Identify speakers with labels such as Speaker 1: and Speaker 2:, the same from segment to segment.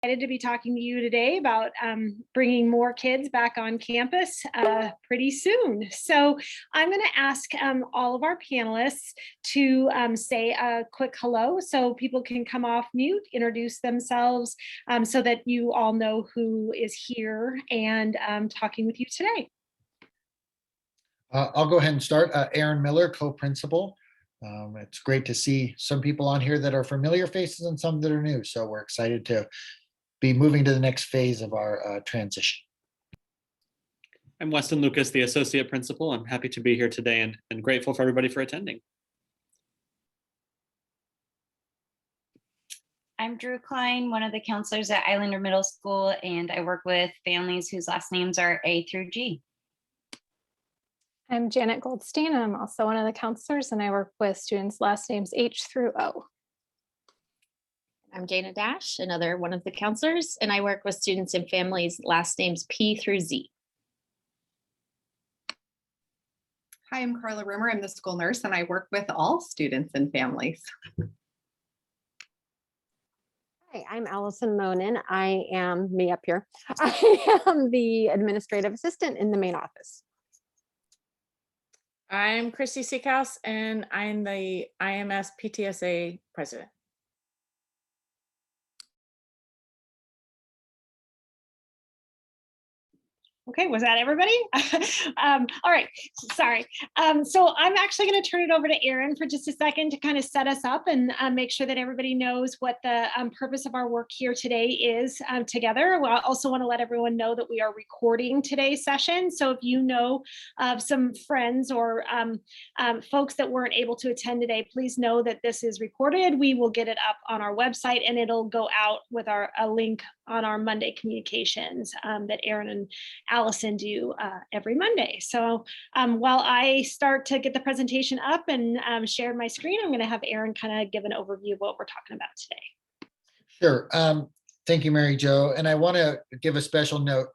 Speaker 1: Excited to be talking to you today about bringing more kids back on campus pretty soon. So I'm going to ask all of our panelists to say a quick hello so people can come off mute, introduce themselves so that you all know who is here and talking with you today.
Speaker 2: I'll go ahead and start. Aaron Miller, co-principal. It's great to see some people on here that are familiar faces and some that are new. So we're excited to be moving to the next phase of our transition.
Speaker 3: I'm Weston Lucas, the associate principal. I'm happy to be here today and grateful for everybody for attending.
Speaker 4: I'm Drew Klein, one of the counselors at Islander Middle School, and I work with families whose last names are A through G.
Speaker 5: I'm Janet Goldstein. I'm also one of the counselors, and I work with students' last names H through O.
Speaker 6: I'm Dana Dash, another one of the counselors, and I work with students and families' last names P through Z.
Speaker 7: Hi, I'm Carla Rimmer. I'm the school nurse, and I work with all students and families.
Speaker 8: Hi, I'm Allison Monin. I am me up here. I am the administrative assistant in the main office.
Speaker 9: I'm Christy Seekhouse, and I'm the IMS PTSA president.
Speaker 1: Okay, was that everybody? All right, sorry. So I'm actually going to turn it over to Erin for just a second to kind of set us up and make sure that everybody knows what the purpose of our work here today is together. Well, I also want to let everyone know that we are recording today's session. So if you know of some friends or folks that weren't able to attend today, please know that this is recorded. We will get it up on our website and it'll go out with a link on our Monday communications that Erin and Allison do every Monday. So while I start to get the presentation up and share my screen, I'm going to have Erin kind of give an overview of what we're talking about today.
Speaker 2: Sure. Thank you, Mary Jo. And I want to give a special note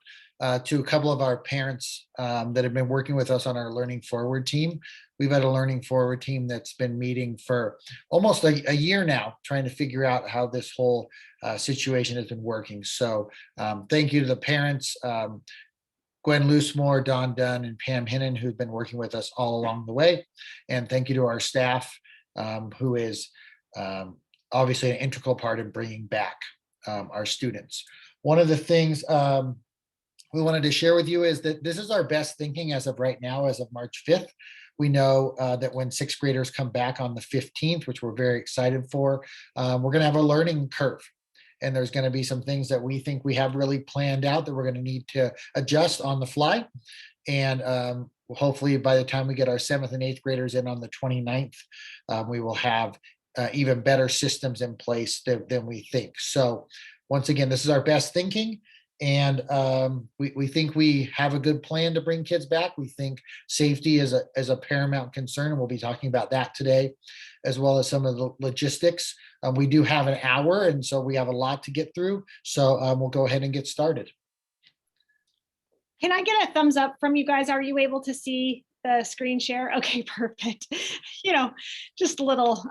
Speaker 2: to a couple of our parents that have been working with us on our Learning Forward team. We've had a Learning Forward team that's been meeting for almost a year now, trying to figure out how this whole situation has been working. So thank you to the parents, Gwen Loosemore, Don Dunn, and Pam Hinnon, who've been working with us all along the way. And thank you to our staff, who is obviously an integral part in bringing back our students. One of the things we wanted to share with you is that this is our best thinking as of right now, as of March 5th. We know that when sixth graders come back on the 15th, which we're very excited for, we're going to have a learning curve. And there's going to be some things that we think we have really planned out that we're going to need to adjust on the fly. And hopefully by the time we get our 7th and 8th graders in on the 29th, we will have even better systems in place than we think. So once again, this is our best thinking. And we think we have a good plan to bring kids back. We think safety is a paramount concern, and we'll be talking about that today, as well as some of the logistics. We do have an hour, and so we have a lot to get through. So we'll go ahead and get started.
Speaker 1: Can I get a thumbs up from you guys? Are you able to see the screen share? Okay, perfect. You know, just little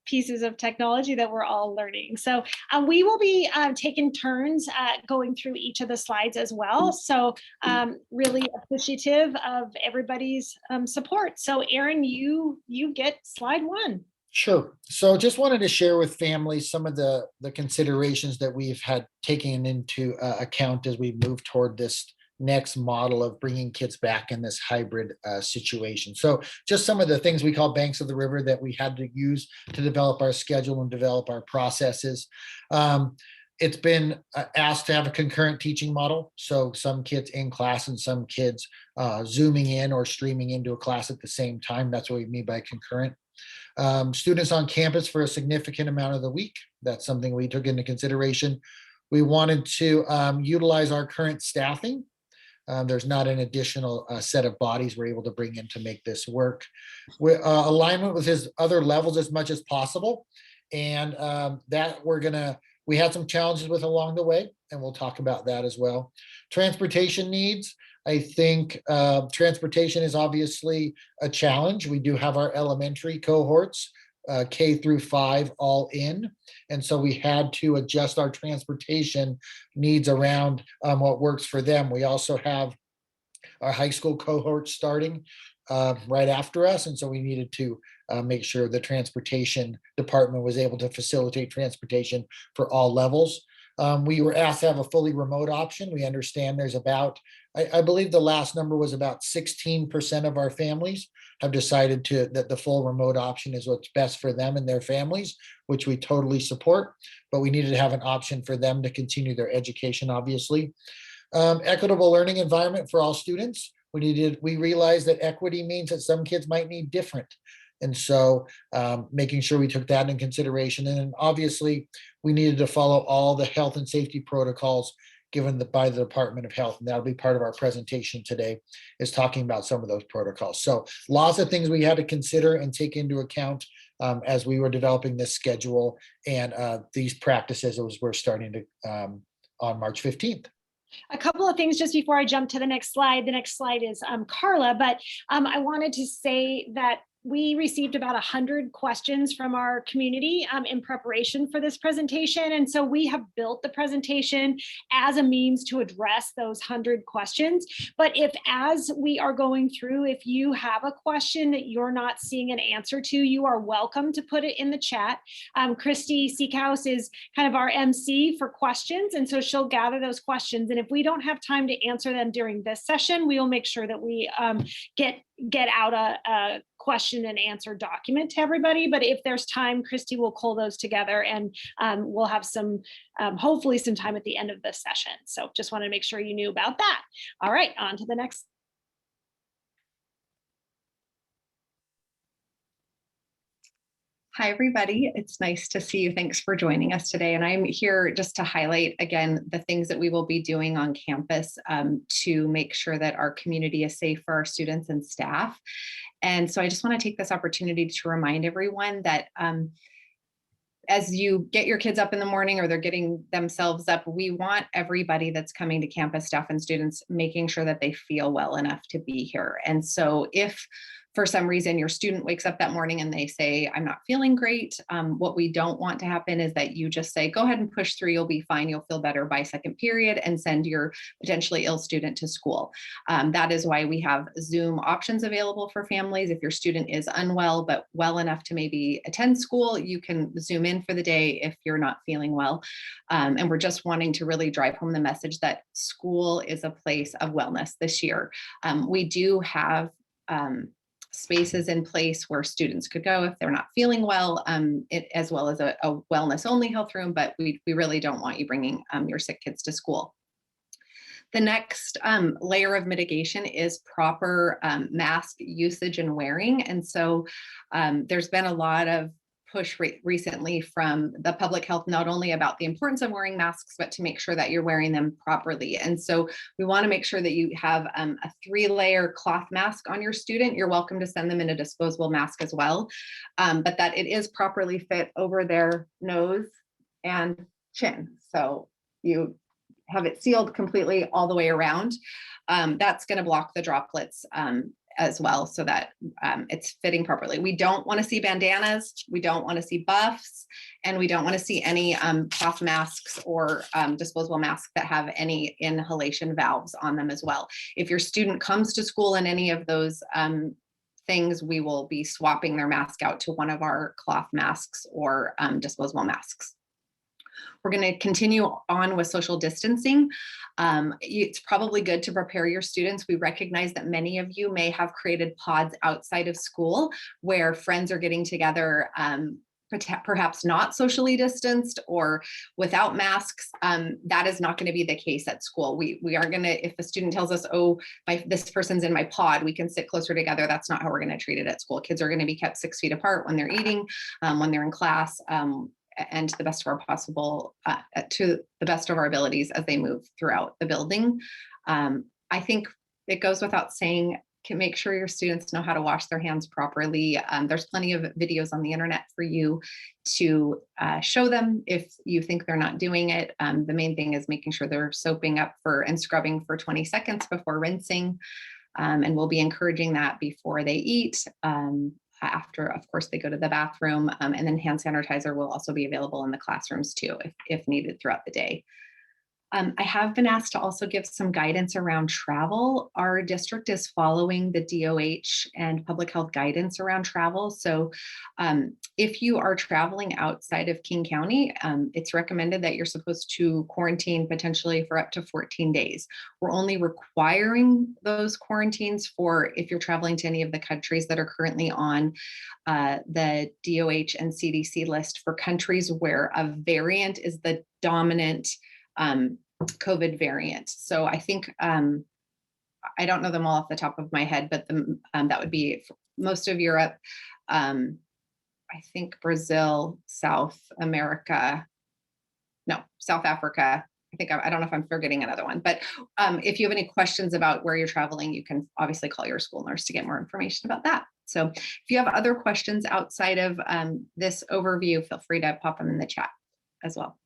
Speaker 1: pieces of technology that we're all learning. So we will be taking turns going through each of the slides as well. So really appreciative of everybody's support. So Erin, you get slide 1.
Speaker 2: Sure. So just wanted to share with families some of the considerations that we've had taken into account as we move toward this next model of bringing kids back in this hybrid situation. So just some of the things we call banks of the river that we had to use to develop our schedule and develop our processes. It's been asked to have a concurrent teaching model. So some kids in class and some kids zooming in or streaming into a class at the same time. That's what we mean by concurrent. Students on campus for a significant amount of the week. That's something we took into consideration. We wanted to utilize our current staffing. There's not an additional set of bodies we're able to bring in to make this work. Alignment with his other levels as much as possible. And that we had some challenges with along the way, and we'll talk about that as well. Transportation needs. I think transportation is obviously a challenge. We do have our elementary cohorts K through 5 all in. And so we had to adjust our transportation needs around what works for them. We also have our high school cohort starting right after us. And so we needed to make sure the transportation department was able to facilitate transportation for all levels. We were asked to have a fully remote option. We understand there's about, I believe the last number was about 16% of our families have decided that the full remote option is what's best for them and their families, which we totally support, but we needed to have an option for them to continue their education, obviously. Equitable learning environment for all students. We realized that equity means that some kids might need different. And so making sure we took that in consideration. And then obviously we needed to follow all the health and safety protocols given by the Department of Health. And that'll be part of our presentation today, is talking about some of those protocols. So lots of things we had to consider and take into account as we were developing this schedule and these practices as we're starting to on March 15th.
Speaker 1: A couple of things just before I jump to the next slide. The next slide is Carla, but I wanted to say that we received about 100 questions from our community in preparation for this presentation. And so we have built the presentation as a means to address those 100 questions. But if, as we are going through, if you have a question that you're not seeing an answer to, you are welcome to put it in the chat. Christy Seekhouse is kind of our MC for questions. And so she'll gather those questions. And if we don't have time to answer them during this session, we will make sure that we get out a question and answer document to everybody. But if there's time, Christy will pull those together and we'll have some, hopefully some time at the end of this session. So just wanted to make sure you knew about that. All right, on to the next.
Speaker 7: Hi, everybody. It's nice to see you. Thanks for joining us today. And I'm here just to highlight, again, the things that we will be doing on campus to make sure that our community is safe for our students and staff. And so I just want to take this opportunity to remind everyone that as you get your kids up in the morning or they're getting themselves up, we want everybody that's coming to campus, staff and students, making sure that they feel well enough to be here. And so if for some reason your student wakes up that morning and they say, I'm not feeling great, what we don't want to happen is that you just say, go ahead and push through, you'll be fine, you'll feel better by second period, and send your potentially ill student to school. That is why we have Zoom options available for families. If your student is unwell, but well enough to maybe attend school, you can Zoom in for the day if you're not feeling well. And we're just wanting to really drive home the message that school is a place of wellness this year. We do have spaces in place where students could go if they're not feeling well, as well as a wellness only health room, but we really don't want you bringing your sick kids to school. The next layer of mitigation is proper mask usage and wearing. And so there's been a lot of push recently from the public health, not only about the importance of wearing masks, but to make sure that you're wearing them properly. And so we want to make sure that you have a 3-layer cloth mask on your student. You're welcome to send them in a disposable mask as well, but that it is properly fit over their nose and chin. So you have it sealed completely all the way around. That's going to block the droplets as well, so that it's fitting properly. We don't want to see bandanas, we don't want to see buffs, and we don't want to see any cloth masks or disposable masks that have any inhalation valves on them as well. If your student comes to school in any of those things, we will be swapping their mask out to one of our cloth masks or disposable masks. We're going to continue on with social distancing. It's probably good to prepare your students. We recognize that many of you may have created pods outside of school where friends are getting together, perhaps not socially distanced or without masks. That is not going to be the case at school. We aren't going to, if a student tells us, oh, this person's in my pod, we can sit closer together. That's not how we're going to treat it at school. Kids are going to be kept 6 feet apart when they're eating, when they're in class, and to the best of our abilities as they move throughout the building. I think it goes without saying, can make sure your students know how to wash their hands properly. There's plenty of videos on the internet for you to show them if you think they're not doing it. The main thing is making sure they're soaping up and scrubbing for 20 seconds before rinsing. And we'll be encouraging that before they eat. after, of course, they go to the bathroom. And then hand sanitizer will also be available in the classrooms too, if needed throughout the day. I have been asked to also give some guidance around travel. Our district is following the DOH and public health guidance around travel. So if you are traveling outside of King County, it's recommended that you're supposed to quarantine potentially for up to 14 days. We're only requiring those quarantines for if you're traveling to any of the countries that are currently on the DOH and CDC list for countries where a variant is the dominant COVID variant. So I think, I don't know them all off the top of my head, but that would be most of Europe, I think Brazil, South America, no, South Africa. I think, I don't know if I'm forgetting another one, but if you have any questions about where you're traveling, you can obviously call your school nurse to get more information about that. So if you have other questions outside of this overview, feel free to pop them in the chat as well.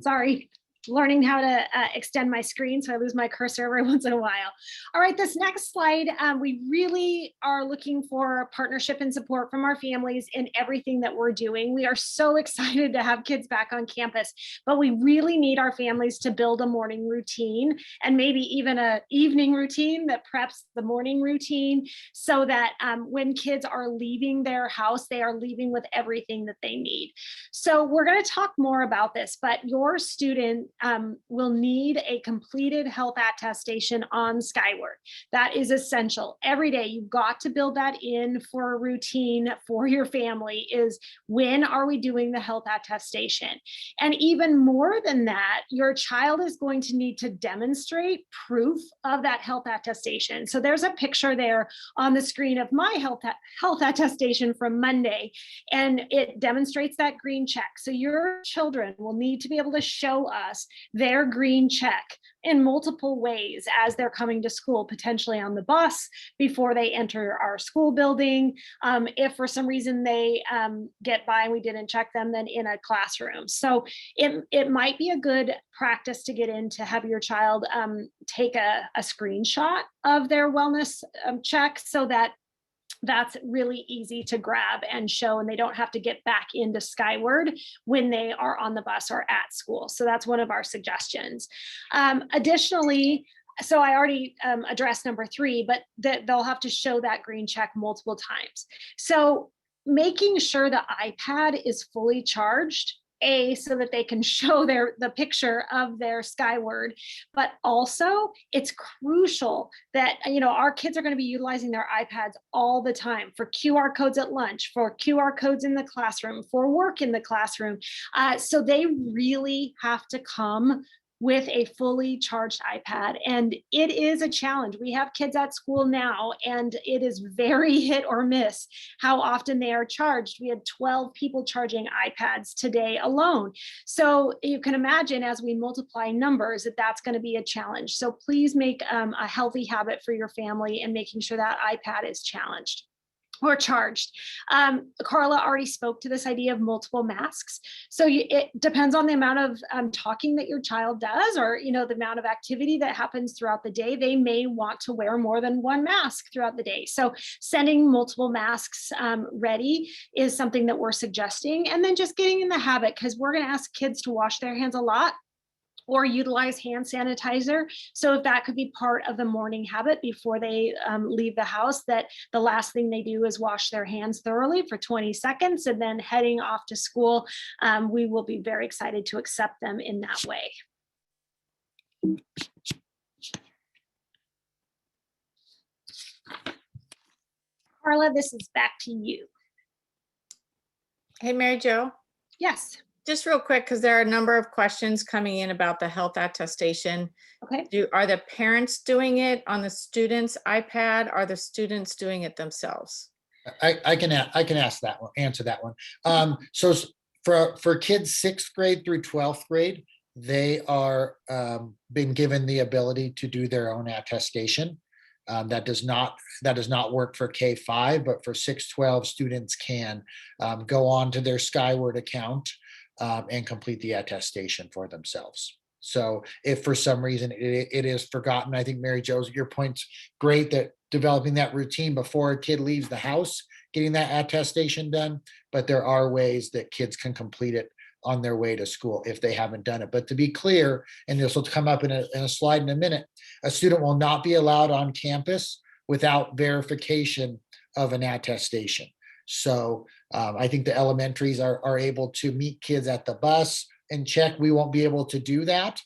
Speaker 1: Sorry, learning how to extend my screen so I lose my cursor every once in a while. All right, this next slide, we really are looking for partnership and support from our families in everything that we're doing. We are so excited to have kids back on campus, but we really need our families to build a morning routine and maybe even an evening routine that preps the morning routine so that when kids are leaving their house, they are leaving with everything that they need. So we're going to talk more about this, but your student will need a completed health attestation on Skyward. That is essential. Every day you've got to build that in for a routine for your family is when are we doing the health attestation? And even more than that, your child is going to need to demonstrate proof of that health attestation. So there's a picture there on the screen of my health attestation from Monday, and it demonstrates that green check. So your children will need to be able to show us their green check in multiple ways as they're coming to school, potentially on the bus before they enter our school building. If for some reason they get by and we didn't check them, then in a classroom. So it might be a good practice to get in to have your child take a screenshot of their wellness check so that that's really easy to grab and show, and they don't have to get back into Skyward when they are on the bus or at school. So that's one of our suggestions. Additionally, so I already addressed number 3, but they'll have to show that green check multiple times. So making sure the iPad is fully charged, so that they can show the picture of their Skyward, but also it's crucial that our kids are going to be utilizing their iPads all the time for QR codes at lunch, for QR codes in the classroom, for work in the classroom. So they really have to come with a fully charged iPad. And it is a challenge. We have kids at school now, and it is very hit or miss how often they are charged. We had 12 people charging iPads today alone. So you can imagine as we multiply numbers that's going to be a challenge. So please make a healthy habit for your family and making sure that iPad is challenged or charged. Carla already spoke to this idea of multiple masks. So it depends on the amount of talking that your child does, or the amount of activity that happens throughout the day. They may want to wear more than one mask throughout the day. So sending multiple masks ready is something that we're suggesting. And then just getting in the habit, because we're going to ask kids to wash their hands a lot or utilize hand sanitizer. So if that could be part of the morning habit before they leave the house, that the last thing they do is wash their hands thoroughly for 20 seconds and then heading off to school, we will be very excited to accept them in that way. Carla, this is back to you.
Speaker 9: Hey, Mary Jo.
Speaker 1: Yes.
Speaker 9: Just real quick, because there are a number of questions coming in about the health attestation.
Speaker 1: Okay.
Speaker 9: Are the parents doing it on the student's iPad? Are the students doing it themselves?
Speaker 2: I can ask that one, answer that one. So for kids 6th grade through 12th grade, they are been given the ability to do their own attestation. That does not work for K-5, but for 6-12 students can go on to their Skyward account and complete the attestation for themselves. So if for some reason it is forgotten, I think Mary Jo's, your point's great, that developing that routine before a kid leaves the house, getting that attestation done, but there are ways that kids can complete it on their way to school if they haven't done it. But to be clear, and this will come up in a slide in a minute, a student will not be allowed on campus without verification of an attestation. So I think the elementaries are able to meet kids at the bus and check. We won't be able to do that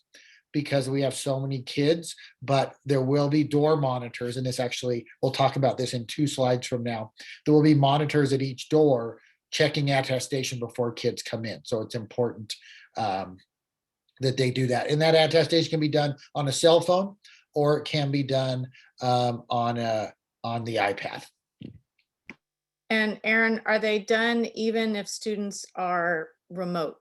Speaker 2: because we have so many kids, but there will be door monitors. And this actually, we'll talk about this in 2 slides from now. There will be monitors at each door checking attestation before kids come in. So it's important that they do that. And that attestation can be done on a cell phone, or it can be done on the iPad.
Speaker 9: And Aaron, are they done even if students are remote?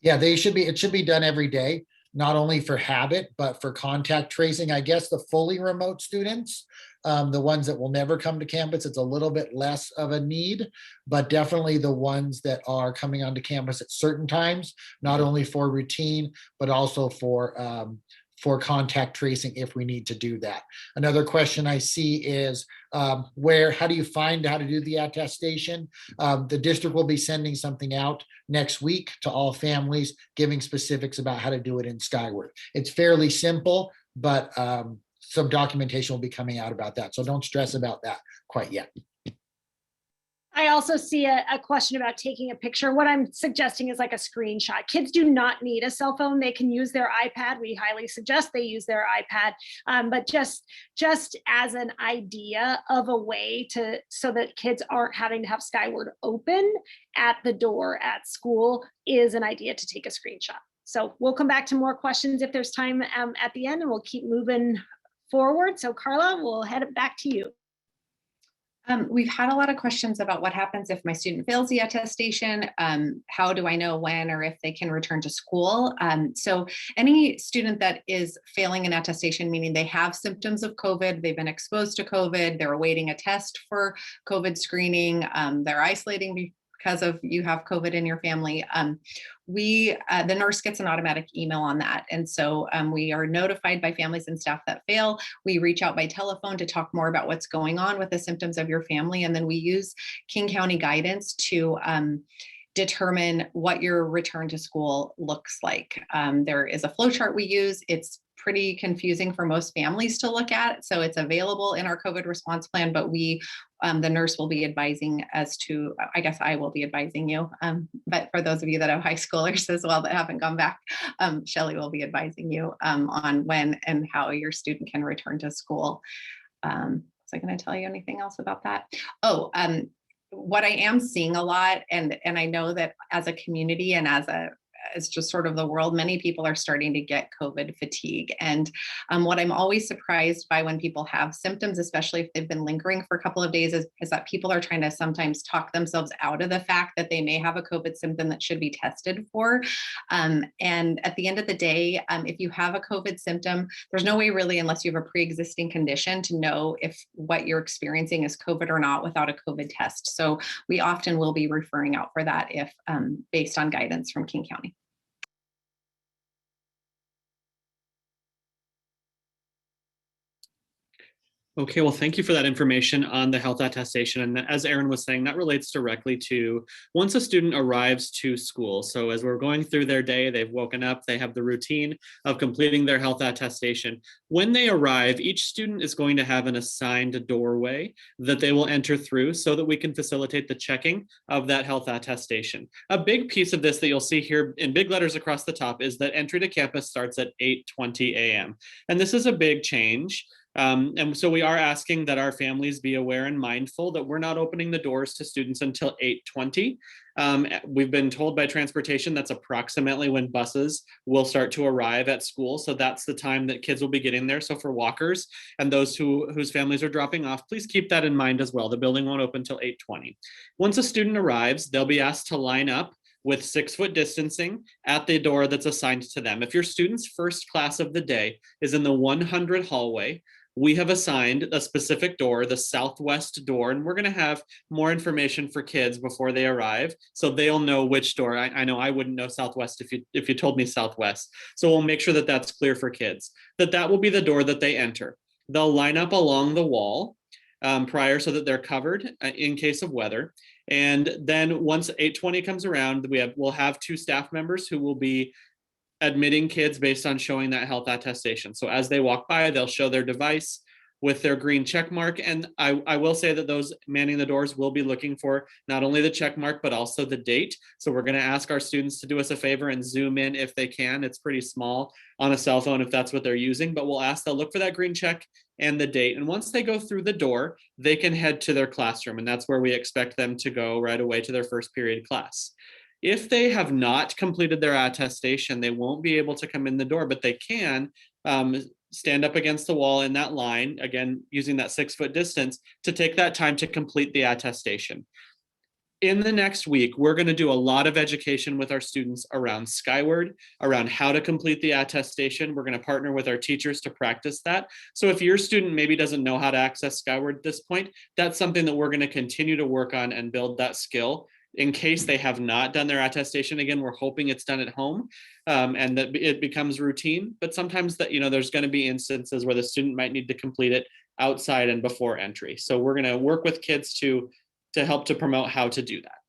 Speaker 2: Yeah, it should be done every day, not only for habit, but for contact tracing. I guess the fully remote students, the ones that will never come to campus, it's a little bit less of a need, but definitely the ones that are coming onto campus at certain times, not only for routine, but also for contact tracing if we need to do that. Another question I see is how do you find how to do the attestation? The district will be sending something out next week to all families, giving specifics about how to do it in Skyward. It's fairly simple, but some documentation will be coming out about that. So don't stress about that quite yet.
Speaker 1: I also see a question about taking a picture. What I'm suggesting is like a screenshot. Kids do not need a cell phone. They can use their iPad. We highly suggest they use their iPad, but just as an idea of a way so that kids aren't having to have Skyward open at the door at school is an idea to take a screenshot. So we'll come back to more questions if there's time at the end, and we'll keep moving forward. So Carla, we'll head it back to you.
Speaker 7: We've had a lot of questions about what happens if my student fails the attestation. How do I know when or if they can return to school? So any student that is failing an attestation, meaning they have symptoms of COVID, they've been exposed to COVID, they're awaiting a test for COVID screening, they're isolating because of you have COVID in your family, the nurse gets an automatic email on that. And so we are notified by families and staff that fail. We reach out by telephone to talk more about what's going on with the symptoms of your family. And then we use King County guidance to determine what your return to school looks like. There is a flow chart we use. It's pretty confusing for most families to look at. So it's available in our COVID response plan, but the nurse will be advising as to, I guess I will be advising you, but for those of you that have high schoolers as well that haven't gone back, Shelley will be advising you on when and how your student can return to school. Was I going to tell you anything else about that? What I am seeing a lot, and I know that as a community and as just sort of the world, many people are starting to get COVID fatigue. And what I'm always surprised by when people have symptoms, especially if they've been lingering for a couple of days, is that people are trying to sometimes talk themselves out of the fact that they may have a COVID symptom that should be tested for. And at the end of the day, if you have a COVID symptom, there's no way really, unless you have a pre-existing condition, to know if what you're experiencing is COVID or not without a COVID test. So we often will be referring out for that if based on guidance from King County.
Speaker 3: Okay, well, thank you for that information on the health attestation. And as Aaron was saying, that relates directly to once a student arrives to school. So as we're going through their day, they've woken up, they have the routine of completing their health attestation. When they arrive, each student is going to have an assigned doorway that they will enter through so that we can facilitate the checking of that health attestation. A big piece of this that you'll see here in big letters across the top is that entry to campus starts at 8:20 a.m. And this is a big change. And so we are asking that our families be aware and mindful that we're not opening the doors to students until 8:20. We've been told by transportation that's approximately when buses will start to arrive at school. So that's the time that kids will be getting there. So for walkers and those whose families are dropping off, please keep that in mind as well. The building won't open until 8:20. Once a student arrives, they'll be asked to line up with 6-foot distancing at the door that's assigned to them. If your student's first class of the day is in the 100 hallway, we have assigned a specific door, the southwest door, and we're going to have more information for kids before they arrive, so they'll know which door. I know I wouldn't know southwest if you told me southwest, so we'll make sure that that's clear for kids, that will be the door that they enter. They'll line up along the wall prior so that they're covered in case of weather. And then once 8:20 comes around, we'll have 2 staff members who will be admitting kids based on showing that health attestation. So as they walk by, they'll show their device with their green check mark. And I will say that those manning the doors will be looking for not only the check mark, but also the date. So we're going to ask our students to do us a favor and zoom in if they can. It's pretty small on a cell phone if that's what they're using, but they'll look for that green check and the date. And once they go through the door, they can head to their classroom. And that's where we expect them to go right away to their first period class. If they have not completed their attestation, they won't be able to come in the door, but they can stand up against the wall in that line, again, using that 6-foot distance to take that time to complete the attestation. In the next week, we're going to do a lot of education with our students around Skyward, around how to complete the attestation. We're going to partner with our teachers to practice that. So if your student maybe doesn't know how to access Skyward at this point, that's something that we're going to continue to work on and build that skill. In case they have not done their attestation, again, we're hoping it's done at home and that it becomes routine. But sometimes there's going to be instances where the student might need to complete it outside and before entry. So we're going to work with kids to help to promote how to do that.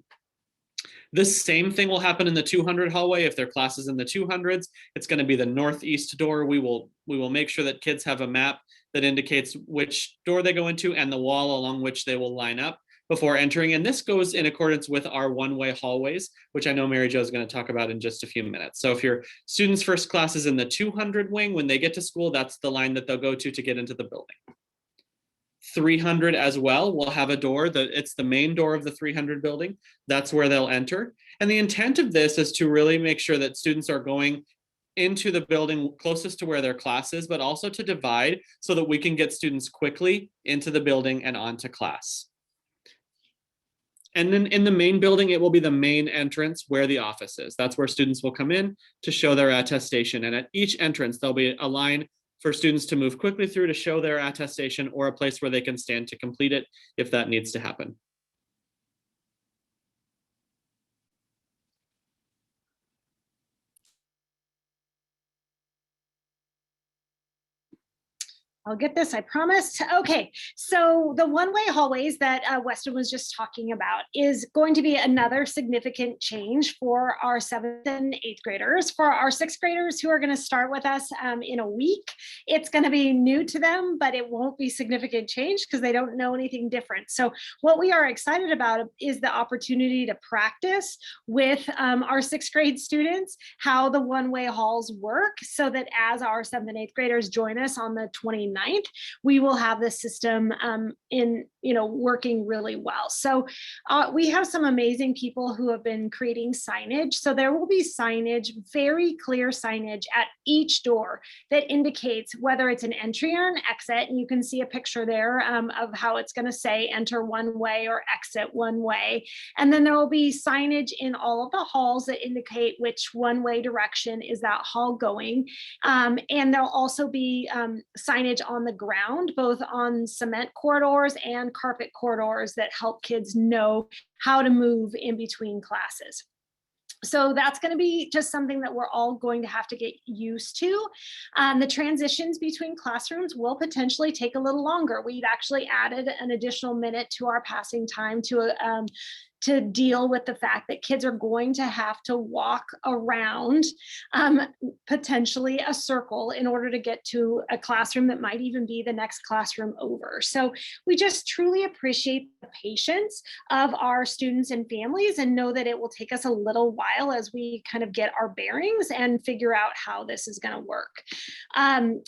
Speaker 3: The same thing will happen in the 200 hallway. If their class is in the 200s, it's going to be the northeast door. We will make sure that kids have a map that indicates which door they go into and the wall along which they will line up before entering. And this goes in accordance with our one-way hallways, which I know Mary Jo is going to talk about in just a few minutes. So if your student's first class is in the 200 wing, when they get to school, that's the line that they'll go to get into the building. 300 as well will have a door it's the main door of the 300 building. That's where they'll enter. And the intent of this is to really make sure that students are going into the building closest to where their class is, but also to divide so that we can get students quickly into the building and onto class. And then in the main building, it will be the main entrance where the office is. That's where students will come in to show their attestation. And at each entrance, there'll be a line for students to move quickly through to show their attestation, or a place where they can stand to complete it if that needs to happen.
Speaker 1: I'll get this, I promised. Okay, so the one-way hallways that Weston was just talking about is going to be another significant change for our 7th and 8th graders. For our 6th graders who are going to start with us in a week, it's going to be new to them, but it won't be significant change because they don't know anything different. So what we are excited about is the opportunity to practice with our 6th grade students how the one-way halls work, so that as our 7th and 8th graders join us on the 29th, we will have the system working really well. So we have some amazing people who have been creating signage. So there will be signage, very clear signage at each door that indicates whether it's an entry or an exit. And you can see a picture there of how it's going to say enter one way or exit one way. And then there will be signage in all of the halls that indicate which one-way direction is that hall going. And there'll also be signage on the ground, both on cement corridors and carpet corridors, that help kids know how to move in between classes. So that's going to be just something that we're all going to have to get used to. The transitions between classrooms will potentially take a little longer. We've actually added an additional minute to our passing time to deal with the fact that kids are going to have to walk around potentially a circle in order to get to a classroom that might even be the next classroom over. So we just truly appreciate the patience of our students and families, and know that it will take us a little while as we kind of get our bearings and figure out how this is going to work.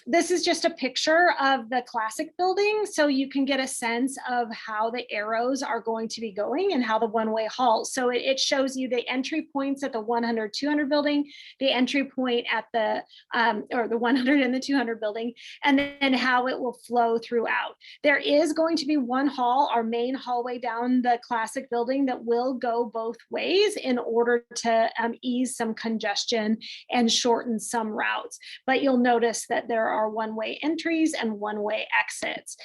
Speaker 1: This is just a picture of the classic building, so you can get a sense of how the arrows are going to be going and how the one one-way halls. So it shows you the entry points at the 100, 200 building, the entry point at the, or the 100 and the 200 building, and then how it will flow throughout. There is going to be one hall, our main hallway down the classic building, that will go both ways in order to ease some congestion and shorten some routes. But you'll notice that there are one-way entries and one-way exits.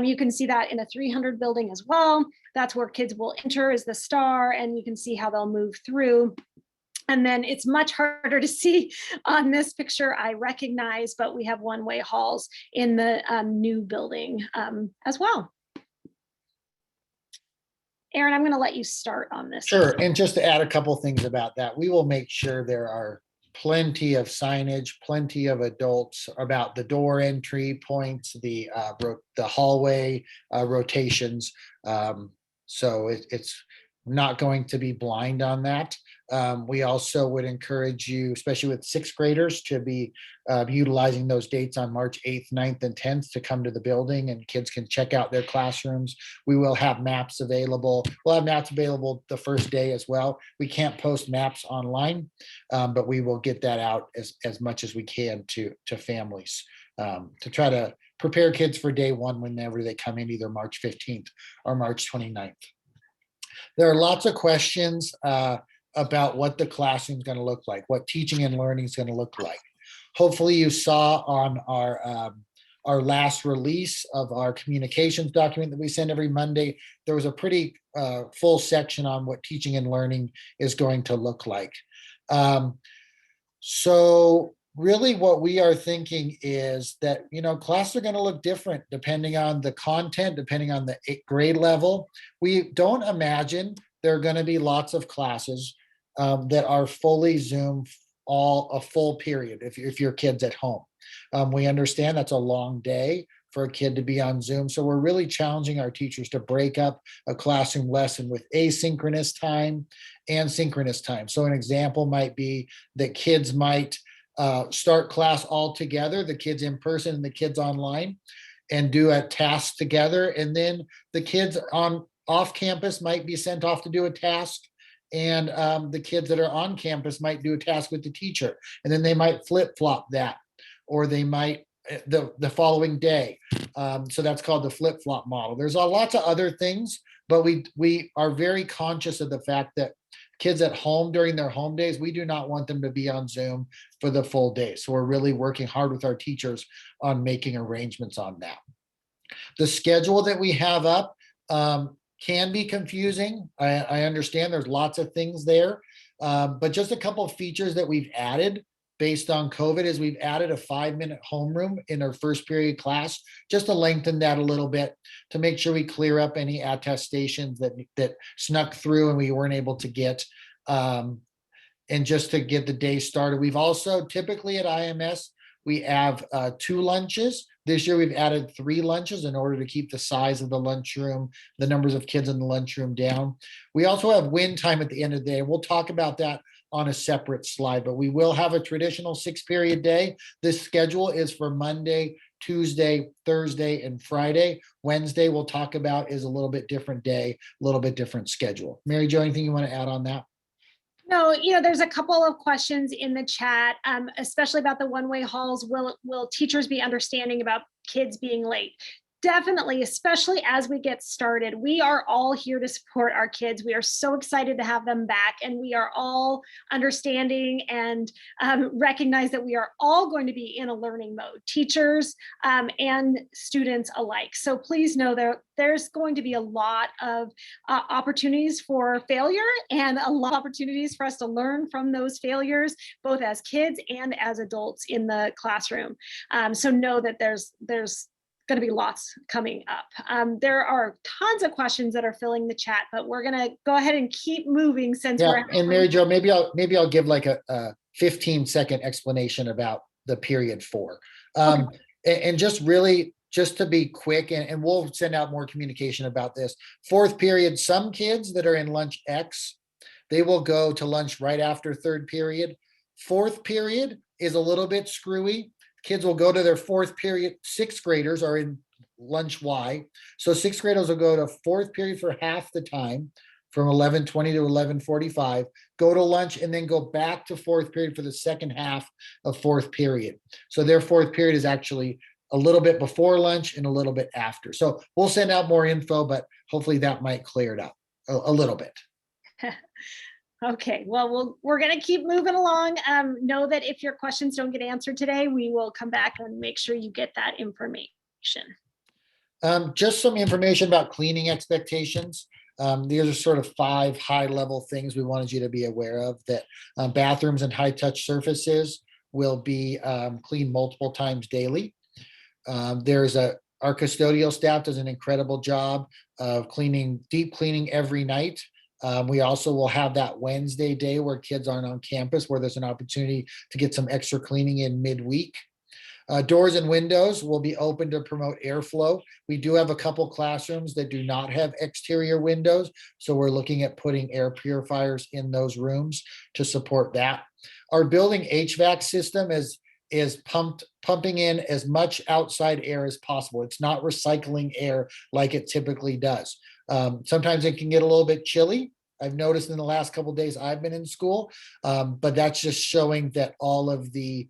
Speaker 1: You can see that in the 300 building as well. That's where kids will enter as the star, and you can see how they'll move through. And then it's much harder to see on this picture, I recognize, but we have one-way halls in the new building as well. Aaron, I'm going to let you start on this.
Speaker 2: Sure. And just to add a couple things about that, we will make sure there are plenty of signage, plenty of adults about the door entry points, the hallway rotations. So it's not going to be blind on that. We also would encourage you, especially with sixth graders, to be utilizing those dates on March 8th, 9th, and 10th to come to the building, and kids can check out their classrooms. We will have maps available. We'll have maps available the first day as well. We can't post maps online, but we will get that out as much as we can to families to try to prepare kids for day one whenever they come in, either March 15th or March 29th. There are lots of questions about what the classroom is going to look like, what teaching and learning is going to look like. Hopefully you saw on our last release of our communications document that we send every Monday, there was a pretty full section on what teaching and learning is going to look like. So really what we are thinking is that, classes are going to look different depending on the content, depending on the grade level. We don't imagine there are going to be lots of classes that are fully Zoom a full period if your kid's at home. We understand that's a long day for a kid to be on Zoom. So we're really challenging our teachers to break up a classroom lesson with asynchronous time and synchronous time. So an example might be that kids might start class all together, the kids in person and the kids online, and do a task together. And then the kids off campus might be sent off to do a task, and the kids that are on campus might do a task with the teacher. And then they might flip-flop that, or they might the following day. So that's called the flip-flop model. There's lots of other things, but we are very conscious of the fact that kids at home during their home days, we do not want them to be on Zoom for the full day. So we're really working hard with our teachers on making arrangements on that. The schedule that we have up can be confusing. I understand there's lots of things there, but just a couple of features that we've added based on COVID is we've added a 5-minute homeroom in our first period class, just to lengthen that a little bit, to make sure we clear up any attestations that snuck through and we weren't able to get, and just to get the day started. We've also, typically at IMS, we have 2 lunches. This year we've added 3 lunches in order to keep the size of the lunchroom, the numbers of kids in the lunchroom down. We also have win time at the end of the day. We'll talk about that on a separate slide, but we will have a traditional 6-period day. This schedule is for Monday, Tuesday, Thursday, and Friday. Wednesday we'll talk about is a little bit different day, a little bit different schedule. Mary Jo, anything you want to add on that?
Speaker 1: No, there's a couple of questions in the chat, especially about the one-way halls. Will teachers be understanding about kids being late? Definitely, especially as we get started. We are all here to support our kids. We are so excited to have them back, and we are all understanding and recognize that we are all going to be in a learning mode, teachers and students alike. So please know there's going to be a lot of opportunities for failure and a lot of opportunities for us to learn from those failures, both as kids and as adults in the classroom. So know that there's going to be lots coming up. There are tons of questions that are filling the chat, but we're going to go ahead and keep moving since we're.
Speaker 2: And Mary Jo, maybe I'll give like a 15-second explanation about the period 4. And just to be quick, and we'll send out more communication about this. 4th period, some kids that are in lunch X, they will go to lunch right after 3rd period. 4th period is a little bit screwy. Kids will go to their 4th period. 6th graders are in lunch Y. So 6th graders will go to 4th period for half the time from 11:20 to 11:45, go to lunch, and then go back to fourth period for the second half of fourth period. So their fourth period is actually a little bit before lunch and a little bit after. So we'll send out more info, but hopefully that might clear it up a little bit.
Speaker 1: Okay, well, we're going to keep moving along. Know that if your questions don't get answered today, we will come back and make sure you get that information.
Speaker 2: Just some information about cleaning expectations. These are sort of 5 high-level things we wanted you to be aware of, that bathrooms and high-touch surfaces will be cleaned multiple times daily. Our custodial staff does an incredible job of deep cleaning every night. We also will have that Wednesday day where kids aren't on campus, where there's an opportunity to get some extra cleaning in midweek. Doors and windows will be open to promote airflow. We do have a couple classrooms that do not have exterior windows, so we're looking at putting air purifiers in those rooms to support that. Our building HVAC system is pumping in as much outside air as possible. It's not recycling air like it typically does. Sometimes it can get a little bit chilly. I've noticed in the last couple of days I've been in school, but that's just showing that all of the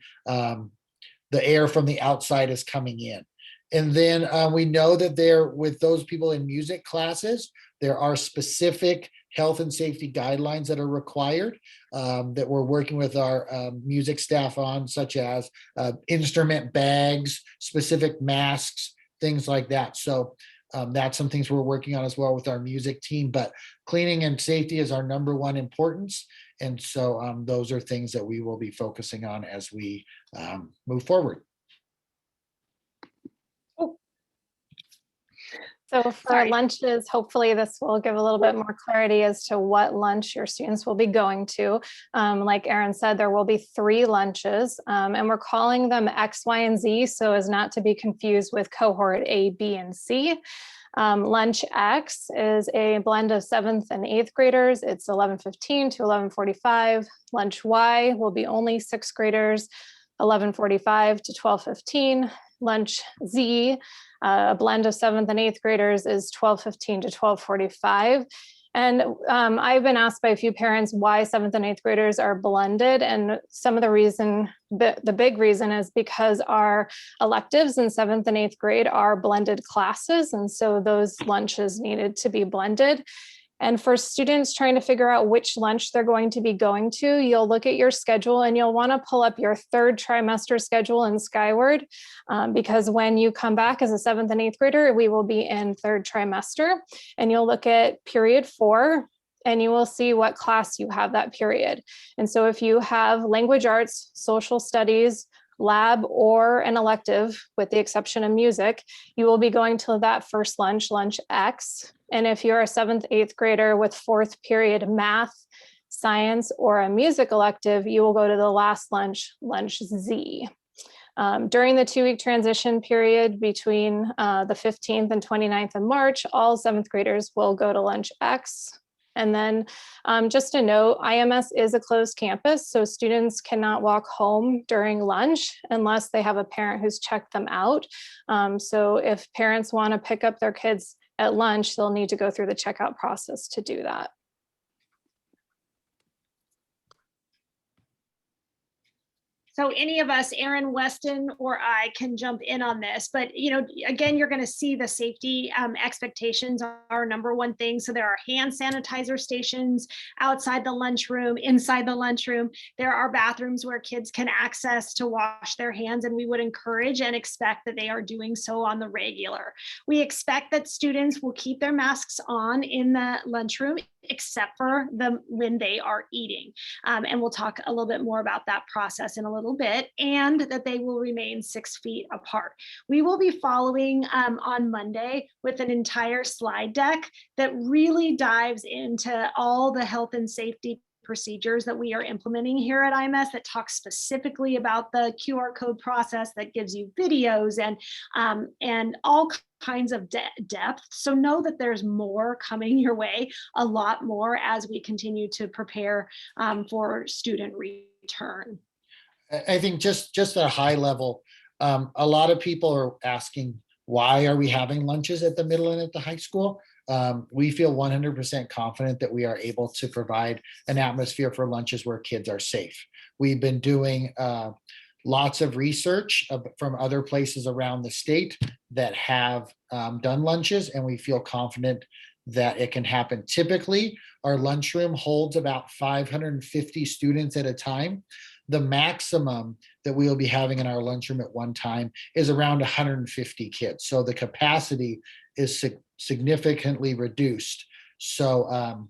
Speaker 2: air from the outside is coming in. And then we know that with those people in music classes, there are specific health and safety guidelines that are required that we're working with our music staff on, such as instrument bags, specific masks, things like that. So that's some things we're working on as well with our music team, but cleaning and safety is our #1 importance. And so those are things that we will be focusing on as we move forward.
Speaker 5: So for lunches, hopefully this will give a little bit more clarity as to what lunch your students will be going to. Like Erin said, there will be 3 lunches, and we're calling them X, Y, and Z so as not to be confused with cohort A, B, and C. Lunch X is a blend of 7th and 8th graders. It's 11:15 to 11:45. Lunch Y will be only 6th graders, 11:45 to 12:15. Lunch Z, a blend of 7th and 8th graders, is 12:15 to 12:45. And I've been asked by a few parents why 7th and 8th graders are blended. And some of the reason, the big reason is because our electives in 7th and 8th grade are blended classes. And so those lunches needed to be blended. And for students trying to figure out which lunch they're going to be going to, you'll look at your schedule and you'll want to pull up your 3rd trimester schedule in Skyward, because when you come back as a 7th and 8th grader, we will be in 3rd trimester, and you'll look at period 4 and you will see what class you have that period. And so if you have language arts, social studies, lab, or an elective, with the exception of music, you will be going to that first lunch, lunch X. And if you're a 7th, 8th grader with 4th period math, science, or a music elective, you will go to the last lunch, lunch Z. During the 2-week transition period between the 15th and 29th of March, all 7th graders will go to lunch X. And then just a note, IMS is a closed campus, so students cannot walk home during lunch unless they have a parent who's checked them out. So if parents want to pick up their kids at lunch, they'll need to go through the checkout process to do that.
Speaker 1: So any of us, Erin, Weston, or I can jump in on this, but again, you're going to see the safety expectations are #1 thing. So there are hand sanitizer stations outside the lunchroom, inside the lunchroom. There are bathrooms where kids can access to wash their hands, and we would encourage and expect that they are doing so on the regular. We expect that students will keep their masks on in the lunchroom, except for when they are eating. And we'll talk a little bit more about that process in a little bit, and that they will remain 6 feet apart. We will be following on Monday with an entire slide deck that really dives into all the health and safety procedures that we are implementing here at IMS, that talks specifically about the QR code process, that gives you videos and all kinds of depth. So know that there's more coming your way, a lot more, as we continue to prepare for student return.
Speaker 2: I think just at a high level, a lot of people are asking, why are we having lunches at the middle and at the high school? we feel 100% confident that we are able to provide an atmosphere for lunches where kids are safe. We've been doing lots of research from other places around the state that have done lunches, and we feel confident that it can happen. Typically, our lunchroom holds about 550 students at a time. The maximum that we will be having in our lunchroom at one time is around 150 kids. So the capacity is significantly reduced. So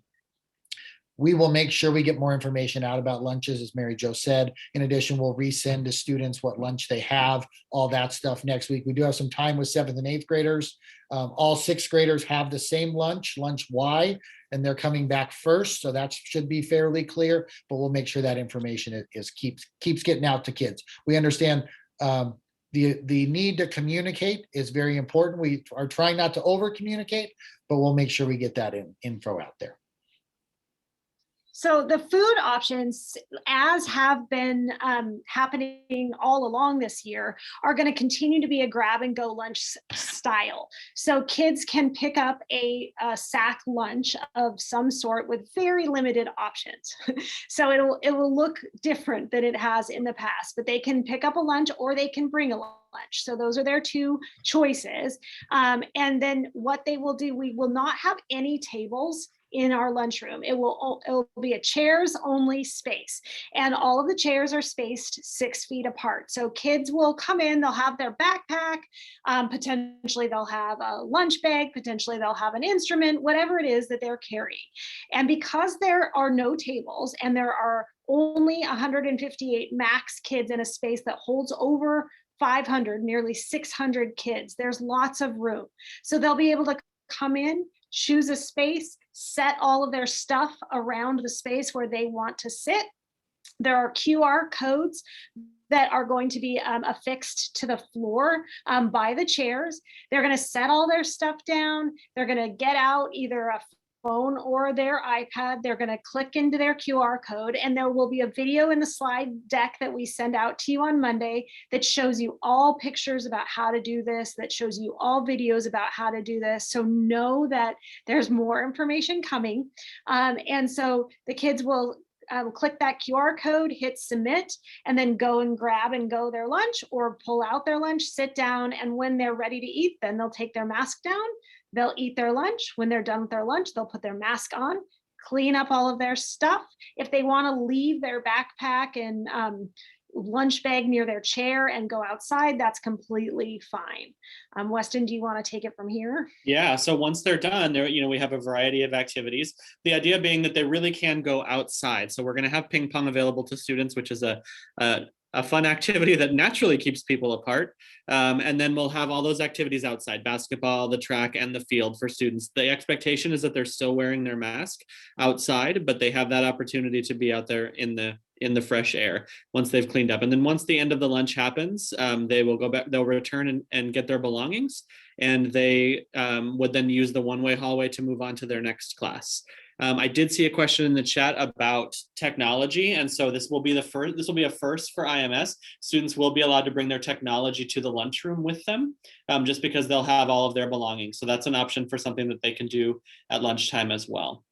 Speaker 2: we will make sure we get more information out about lunches, as Mary Jo said. In addition, we'll resend to students what lunch they have, all that stuff next week. We do have some time with 7th and 8th graders. All 6th graders have the same lunch Y, and they're coming back first. So that should be fairly clear, but we'll make sure that information keeps getting out to kids. We understand the need to communicate is very important. We are trying not to over communicate, but we'll make sure we get that info out there.
Speaker 1: So the food options, as have been happening all along this year, are going to continue to be a grab and go lunch style. So kids can pick up a sack lunch of some sort with very limited options. So it will look different than it has in the past, but they can pick up a lunch or they can bring a lunch. So those are their two choices. And then what they will do, we will not have any tables in our lunchroom. It will be a chairs only space, and all of the chairs are spaced 6 feet apart. So kids will come in, they'll have their backpack, potentially they'll have a lunch bag, potentially they'll have an instrument, whatever it is that they're carrying. And because there are no tables and there are only 158 max kids in a space that holds over 500, nearly 600 kids, there's lots of room. So they'll be able to come in, choose a space, set all of their stuff around the space where they want to sit. There are QR codes that are going to be affixed to the floor by the chairs. They're going to set all their stuff down. They're going to get out either a phone or their iPad. They're going to click into their QR code, and there will be a video in the slide deck that we send out to you on Monday that shows you all pictures about how to do this, that shows you all videos about how to do this. So know that there's more information coming. And so the kids will click that QR code, hit submit, and then go and grab and go their lunch or pull out their lunch, sit down, and when they're ready to eat, then they'll take their mask down. They'll eat their lunch. When they're done with their lunch, they'll put their mask on, clean up all of their stuff. If they want to leave their backpack and lunch bag near their chair and go outside, that's completely fine. Weston, do you want to take it from here?
Speaker 3: Yeah, so once they're done, we have a variety of activities. The idea being that they really can go outside. So we're going to have ping pong available to students, which is a fun activity that naturally keeps people apart. And then we'll have all those activities outside: basketball, the track, and the field for students. The expectation is that they're still wearing their mask outside, but they have that opportunity to be out there in the fresh air once they've cleaned up. And then once the end of the lunch happens, they will go back, they'll return and get their belongings, and they would then use the one-way hallway to move on to their next class. I did see a question in the chat about technology, and so this will be a first for IMS. Students will be allowed to bring their technology to the lunchroom with them, just because they'll have all of their belongings. So that's an option for something that they can do at lunchtime as well.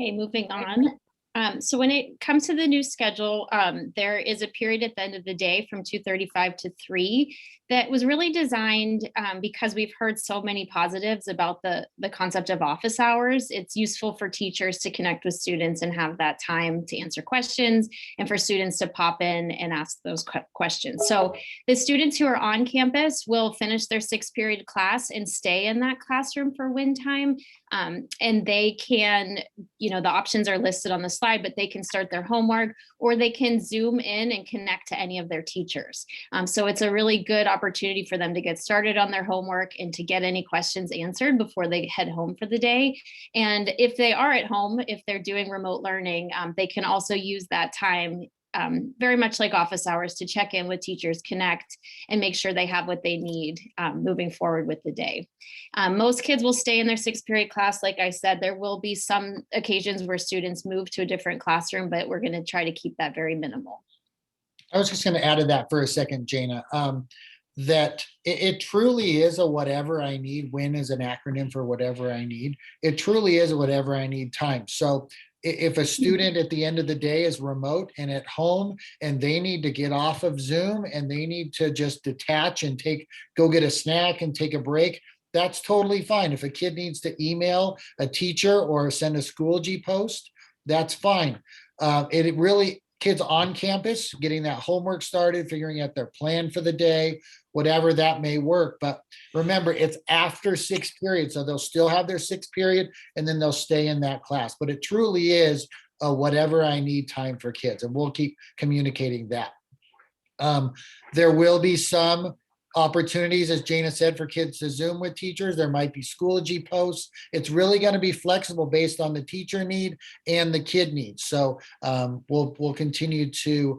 Speaker 6: Okay, moving on. So when it comes to the new schedule, there is a period at the end of the day from 2:35 to 3 that was really designed because we've heard so many positives about the concept of office hours. It's useful for teachers to connect with students and have that time to answer questions, and for students to pop in and ask those questions. So the students who are on campus will finish their 6-period class and stay in that classroom for win time. And they can, the options are listed on the slide, but they can start their homework, or they can Zoom in and connect to any of their teachers. So it's a really good opportunity for them to get started on their homework and to get any questions answered before they head home for the day. And if they are at home, if they're doing remote learning, they can also use that time very much like office hours to check in with teachers, connect, and make sure they have what they need moving forward with the day. Most kids will stay in their 6-period class. Like I said, there will be some occasions where students move to a different classroom, but we're going to try to keep that very minimal.
Speaker 2: I was just going to add to that for a second, Jana, that it truly is a whatever I need. WIN is an acronym for whatever I need. It truly is a whatever I need time. So if a student at the end of the day is remote and at home and they need to get off of Zoom and they need to just detach and go get a snack and take a break, that's totally fine. If a kid needs to email a teacher or send a Schoology post, that's fine. It really, kids on campus, getting that homework started, figuring out their plan for the day, whatever that may work. But remember, it's after 6th period. So they'll still have their 6th period and then they'll stay in that class. But it truly is a whatever I need time for kids. And we'll keep communicating that. There will be some opportunities, as Jana said, for kids to Zoom with teachers. There might be Schoology posts. It's really going to be flexible based on the teacher need and the kid needs. So we'll continue to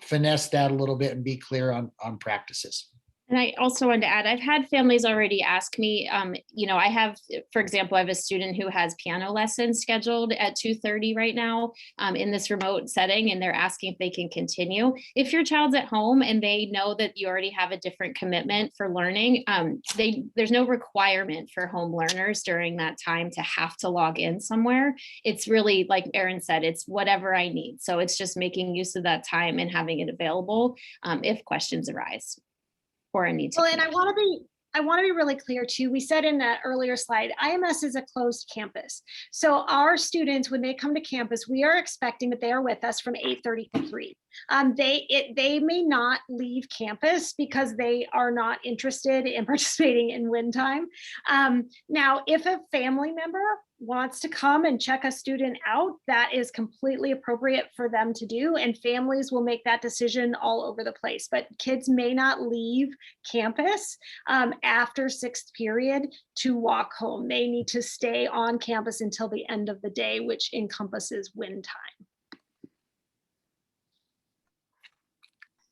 Speaker 2: finesse that a little bit and be clear on practices.
Speaker 6: And I also wanted to add, I've had families already ask me, I have, for example, I have a student who has piano lessons scheduled at 2:30 right now in this remote setting, and they're asking if they can continue. If your child's at home and they know that you already have a different commitment for learning, there's no requirement for home learners during that time to have to log in somewhere. It's really, like Erin said, it's whatever I need. So it's just making use of that time and having it available if questions arise. Or I need to.
Speaker 1: Well, and I want to be really clear too. We said in that earlier slide, IMS is a closed campus. So our students, when they come to campus, we are expecting that they are with us from 8:30 to 3. They may not leave campus because they are not interested in participating in WIN time. Now, if a family member wants to come and check a student out, that is completely appropriate for them to do, and families will make that decision all over the place. But kids may not leave campus after 6th period to walk home. They need to stay on campus until the end of the day, which encompasses WIN time.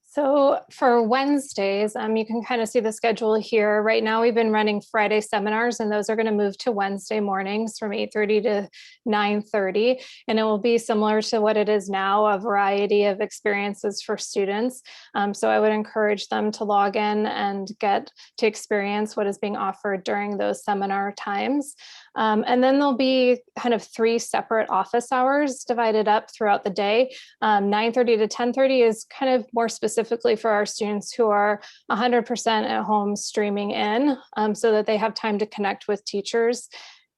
Speaker 5: So for Wednesdays, you can kind of see the schedule here. Right now, we've been running Friday seminars, and those are going to move to Wednesday mornings from 8:30 to 9:30. And it will be similar to what it is now, a variety of experiences for students. So I would encourage them to log in and get to experience what is being offered during those seminar times. And then there'll be kind of 3 separate office hours divided up throughout the day. 9:30 to 10:30 is kind of more specifically for our students who are 100% at home streaming in, so that they have time to connect with teachers.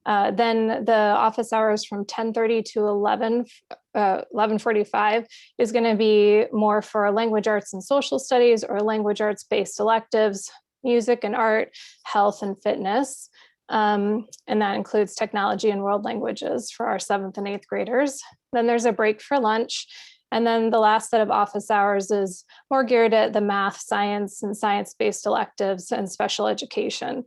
Speaker 5: Then the office hours from 10:30 to 11:45 is going to be more for language arts and social studies or language arts based electives, music and art, health and fitness. And that includes technology and world languages for our 7th and 8th graders. Then there's a break for lunch. And then the last set of office hours is more geared at the math, science, and science-based electives and special education.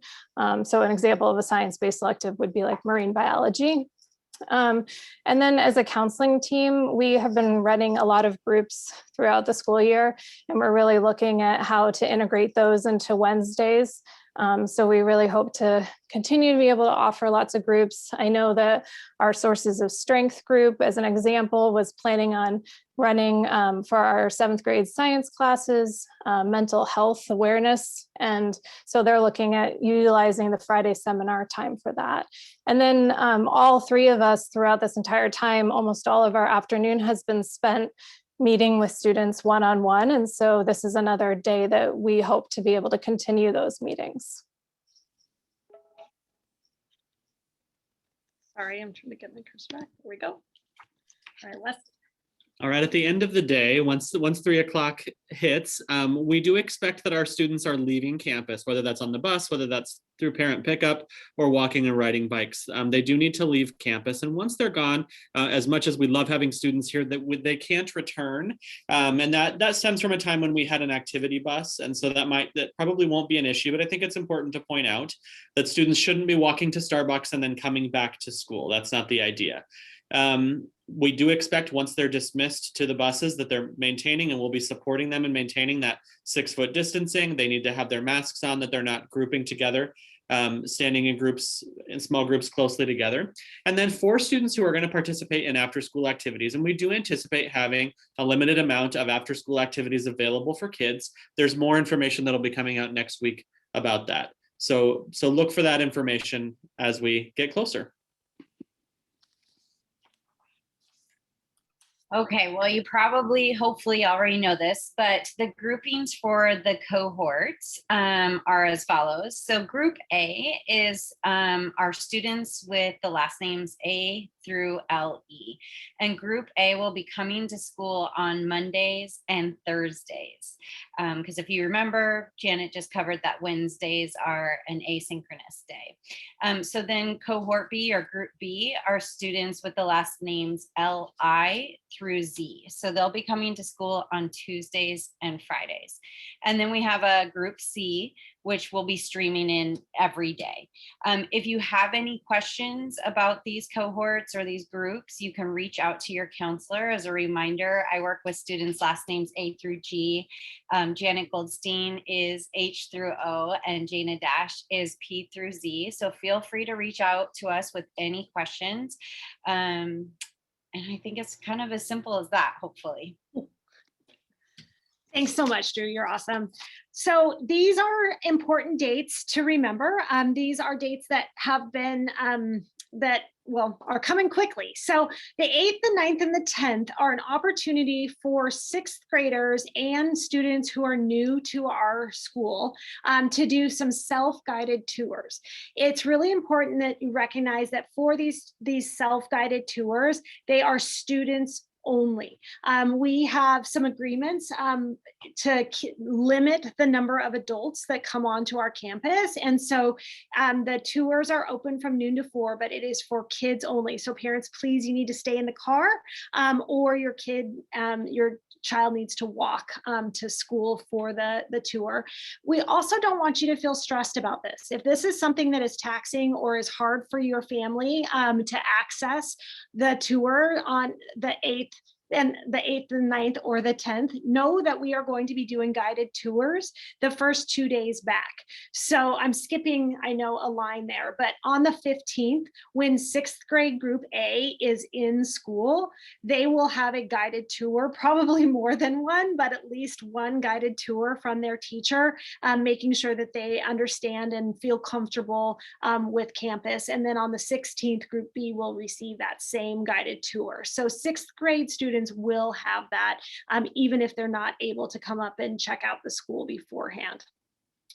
Speaker 5: So an example of a science-based elective would be like marine biology. And then as a counseling team, we have been running a lot of groups throughout the school year, and we're really looking at how to integrate those into Wednesdays. So we really hope to continue to be able to offer lots of groups. I know that our Sources of Strength group, as an example, was planning on running for our 7th grade science classes, mental health awareness. And so they're looking at utilizing the Friday seminar time for that. And then all 3 of us throughout this entire time, almost all of our afternoon has been spent meeting with students one-on-one. And so this is another day that we hope to be able to continue those meetings.
Speaker 1: Sorry, I'm trying to get my cursor back. There we go. All right, let's.
Speaker 3: All right, at the end of the day, once 3 o'clock hits, we do expect that our students are leaving campus, whether that's on the bus, whether that's through parent pickup or walking and riding bikes. They do need to leave campus. And once they're gone, as much as we love having students here, they can't return. And that stems from a time when we had an activity bus. And so that probably won't be an issue, but I think it's important to point out that students shouldn't be walking to Starbucks and then coming back to school. That's not the idea. We do expect once they're dismissed to the buses that they're maintaining, and we'll be supporting them in maintaining that 6-foot distancing. They need to have their masks on, that they're not grouping together. standing in groups, in small groups closely together. And then for students who are going to participate in after-school activities, and we do anticipate having a limited amount of after-school activities available for kids, there's more information that'll be coming out next week about that. So look for that information as we get closer.
Speaker 4: Okay, well, you probably, hopefully already know this, but the groupings for the cohorts are as follows. So Group A is our students with the last names A through LE. And Group A will be coming to school on Mondays and Thursdays. Because if you remember, Janet just covered that Wednesdays are an asynchronous day. So then Cohort B or Group B are students with the last names LI through Z. So they'll be coming to school on Tuesdays and Fridays. And then we have a Group C, which will be streaming in every day. If you have any questions about these cohorts or these groups, you can reach out to your counselor. As a reminder, I work with students' last names A through G. Janet Goldstein is H through O, and Jana Dash is P through Z. So feel free to reach out to us with any questions. And I think it's kind of as simple as that, hopefully.
Speaker 1: Thanks so much, Drew. You're awesome. So these are important dates to remember. These are dates that have been, are coming quickly. So the 8th, the 9th, and the 10th are an opportunity for 6th graders and students who are new to our school to do some self-guided tours. It's really important that you recognize that for these self-guided tours, they are students only. We have some agreements to limit the number of adults that come onto our campus. And so the tours are open from noon to 4, but it is for kids only. So parents, please, you need to stay in the car or your child needs to walk to school for the tour. We also don't want you to feel stressed about this. If this is something that is taxing or is hard for your family to access the tour on the 8th, and the 8th, the 9th, or the 10th, know that we are going to be doing guided tours the first 2 days back. So I'm skipping, I know, a line there, but on the 15th, when 6th grade Group A is in school, they will have a guided tour, probably more than one, but at least one guided tour from their teacher, making sure that they understand and feel comfortable with campus. And then on the 16th, Group B will receive that same guided tour. So 6th grade students will have that, even if they're not able to come up and check out the school beforehand.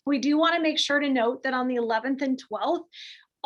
Speaker 1: We do want to make sure to note that on the 11th and 12th,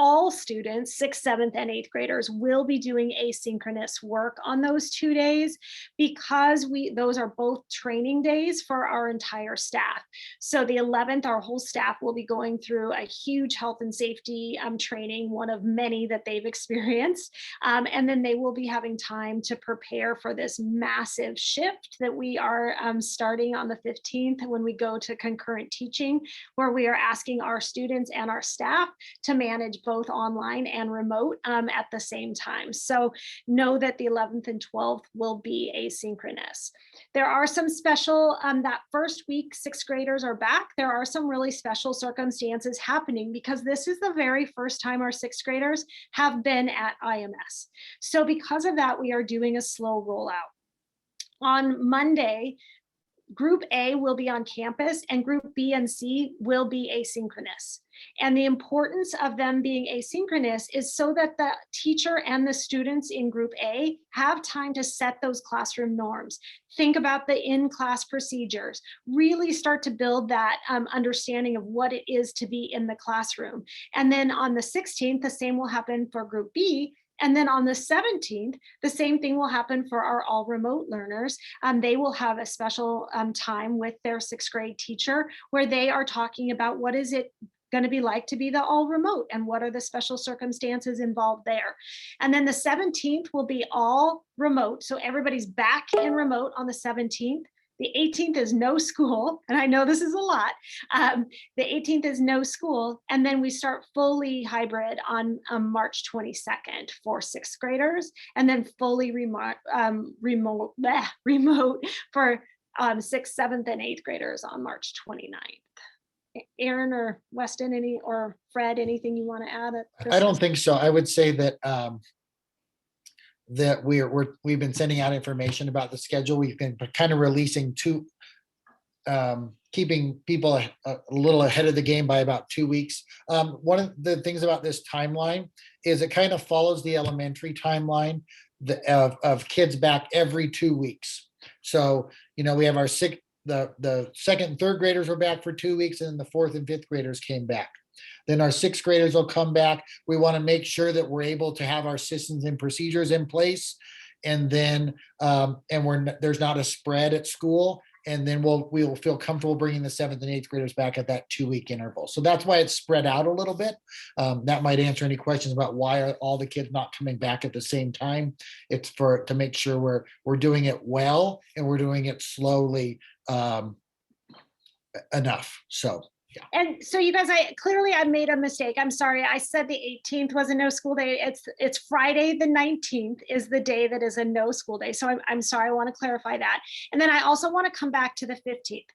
Speaker 1: all students, 6th, 7th, and 8th graders will be doing asynchronous work on those 2 days because those are both training days for our entire staff. So the 11th, our whole staff will be going through a huge health and safety training, one of many that they've experienced. And then they will be having time to prepare for this massive shift that we are starting on the 15th when we go to concurrent teaching, where we are asking our students and our staff to manage both online and remote at the same time. So know that the 11th and 12th will be asynchronous. There are some special, that first week, 6th graders are back. There are some really special circumstances happening because this is the very first time our 6th graders have been at IMS. So because of that, we are doing a slow rollout. On Monday, Group A will be on campus and Group B and C will be asynchronous. And the importance of them being asynchronous is so that the teacher and the students in Group A have time to set those classroom norms. Think about the in-class procedures, really start to build that understanding of what it is to be in the classroom. And then on the 16th, the same will happen for Group B. And then on the 17th, the same thing will happen for our all remote learners. They will have a special time with their 6th grade teacher where they are talking about what is it going to be like to be the all remote and what are the special circumstances involved there. And then the 17th will be all remote. So everybody's back in remote on the 17th. The 18th is no school, and I know this is a lot. The 18th is no school, and then we start fully hybrid on March 22nd for 6th graders, and then fully remote for 6th, 7th, and 8th graders on March 29th. Aaron or Weston, or Fred, anything you want to add?
Speaker 2: I don't think so. I would say that that we've been sending out information about the schedule. We've been kind of releasing keeping people a little ahead of the game by about 2 weeks. One of the things about this timeline is it kind of follows the elementary timeline of kids back every 2 weeks. So, we have the second and third graders were back for 2 weeks, and then the fourth and fifth graders came back. Then our sixth graders will come back. We want to make sure that we're able to have our systems and procedures in place. And then, there's not a spread at school. And then we'll feel comfortable bringing the seventh and eighth graders back at that 2 week interval. So that's why it's spread out a little bit. That might answer any questions about why are all the kids not coming back at the same time. It's to make sure we're doing it well, and we're doing it slowly enough. So. Yeah.
Speaker 1: And so you guys, I made a mistake. I'm sorry. I said the 18th was a no school day. It's Friday the 19th is the day that is a no school day. So I'm sorry. I want to clarify that. And then I also want to come back to the 15th.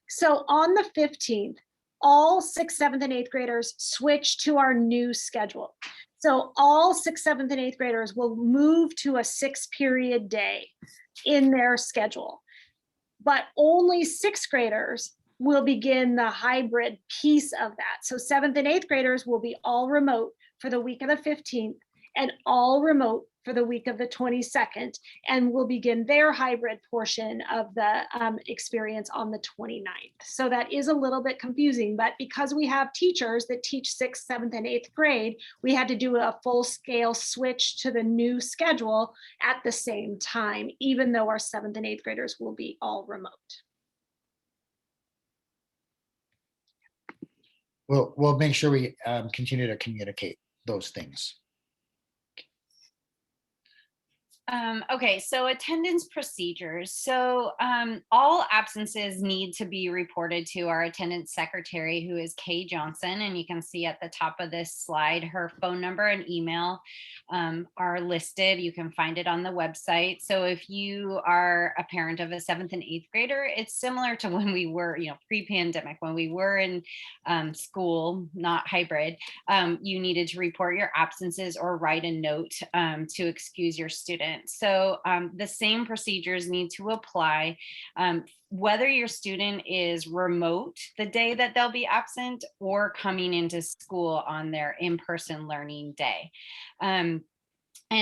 Speaker 1: So on the 15th, all 6th, 7th, and 8th graders switch to our new schedule. So all 6th, 7th, and 8th graders will move to a 6-period day in their schedule. But only 6th graders will begin the hybrid piece of that. So 7th and 8th graders will be all remote for the week of the 15th and all remote for the week of the 22nd, and will begin their hybrid portion of the experience on the 29th. So that is a little bit confusing, but because we have teachers that teach 6th, 7th, and 8th grade, we had to do a full scale switch to the new schedule at the same time, even though our 7th and 8th graders will be all remote.
Speaker 2: We'll make sure we continue to communicate those things.
Speaker 4: Okay, so attendance procedures. So all absences need to be reported to our attendance secretary, who is Kay Johnson. And you can see at the top of this slide, her phone number and email are listed. You can find it on the website. So if you are a parent of a 7th and 8th grader, it's similar to when we were, pre-pandemic, when we were in school, not hybrid, you needed to report your absences or write a note to excuse your student. So the same procedures need to apply whether your student is remote the day that they'll be absent or coming into school on their in-person learning day. And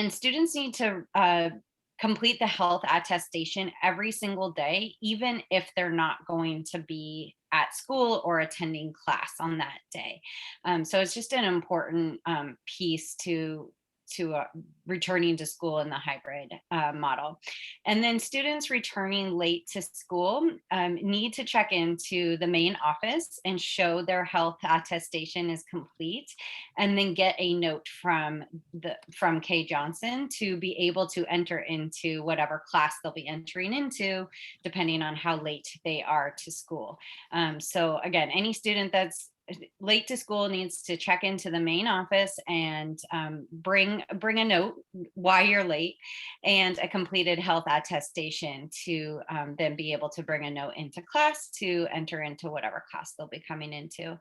Speaker 4: students need to complete the health attestation every single day, even if they're not going to be at school or attending class on that day. So it's just an important piece to returning to school in the hybrid model. And then students returning late to school need to check into the main office and show their health attestation is complete, and then get a note from Kay Johnson to be able to enter into whatever class they'll be entering into, depending on how late they are to school. So again, any student that's late to school needs to check into the main office and bring a note why you're late and a completed health attestation to then be able to bring a note into class to enter into whatever class they'll be coming into.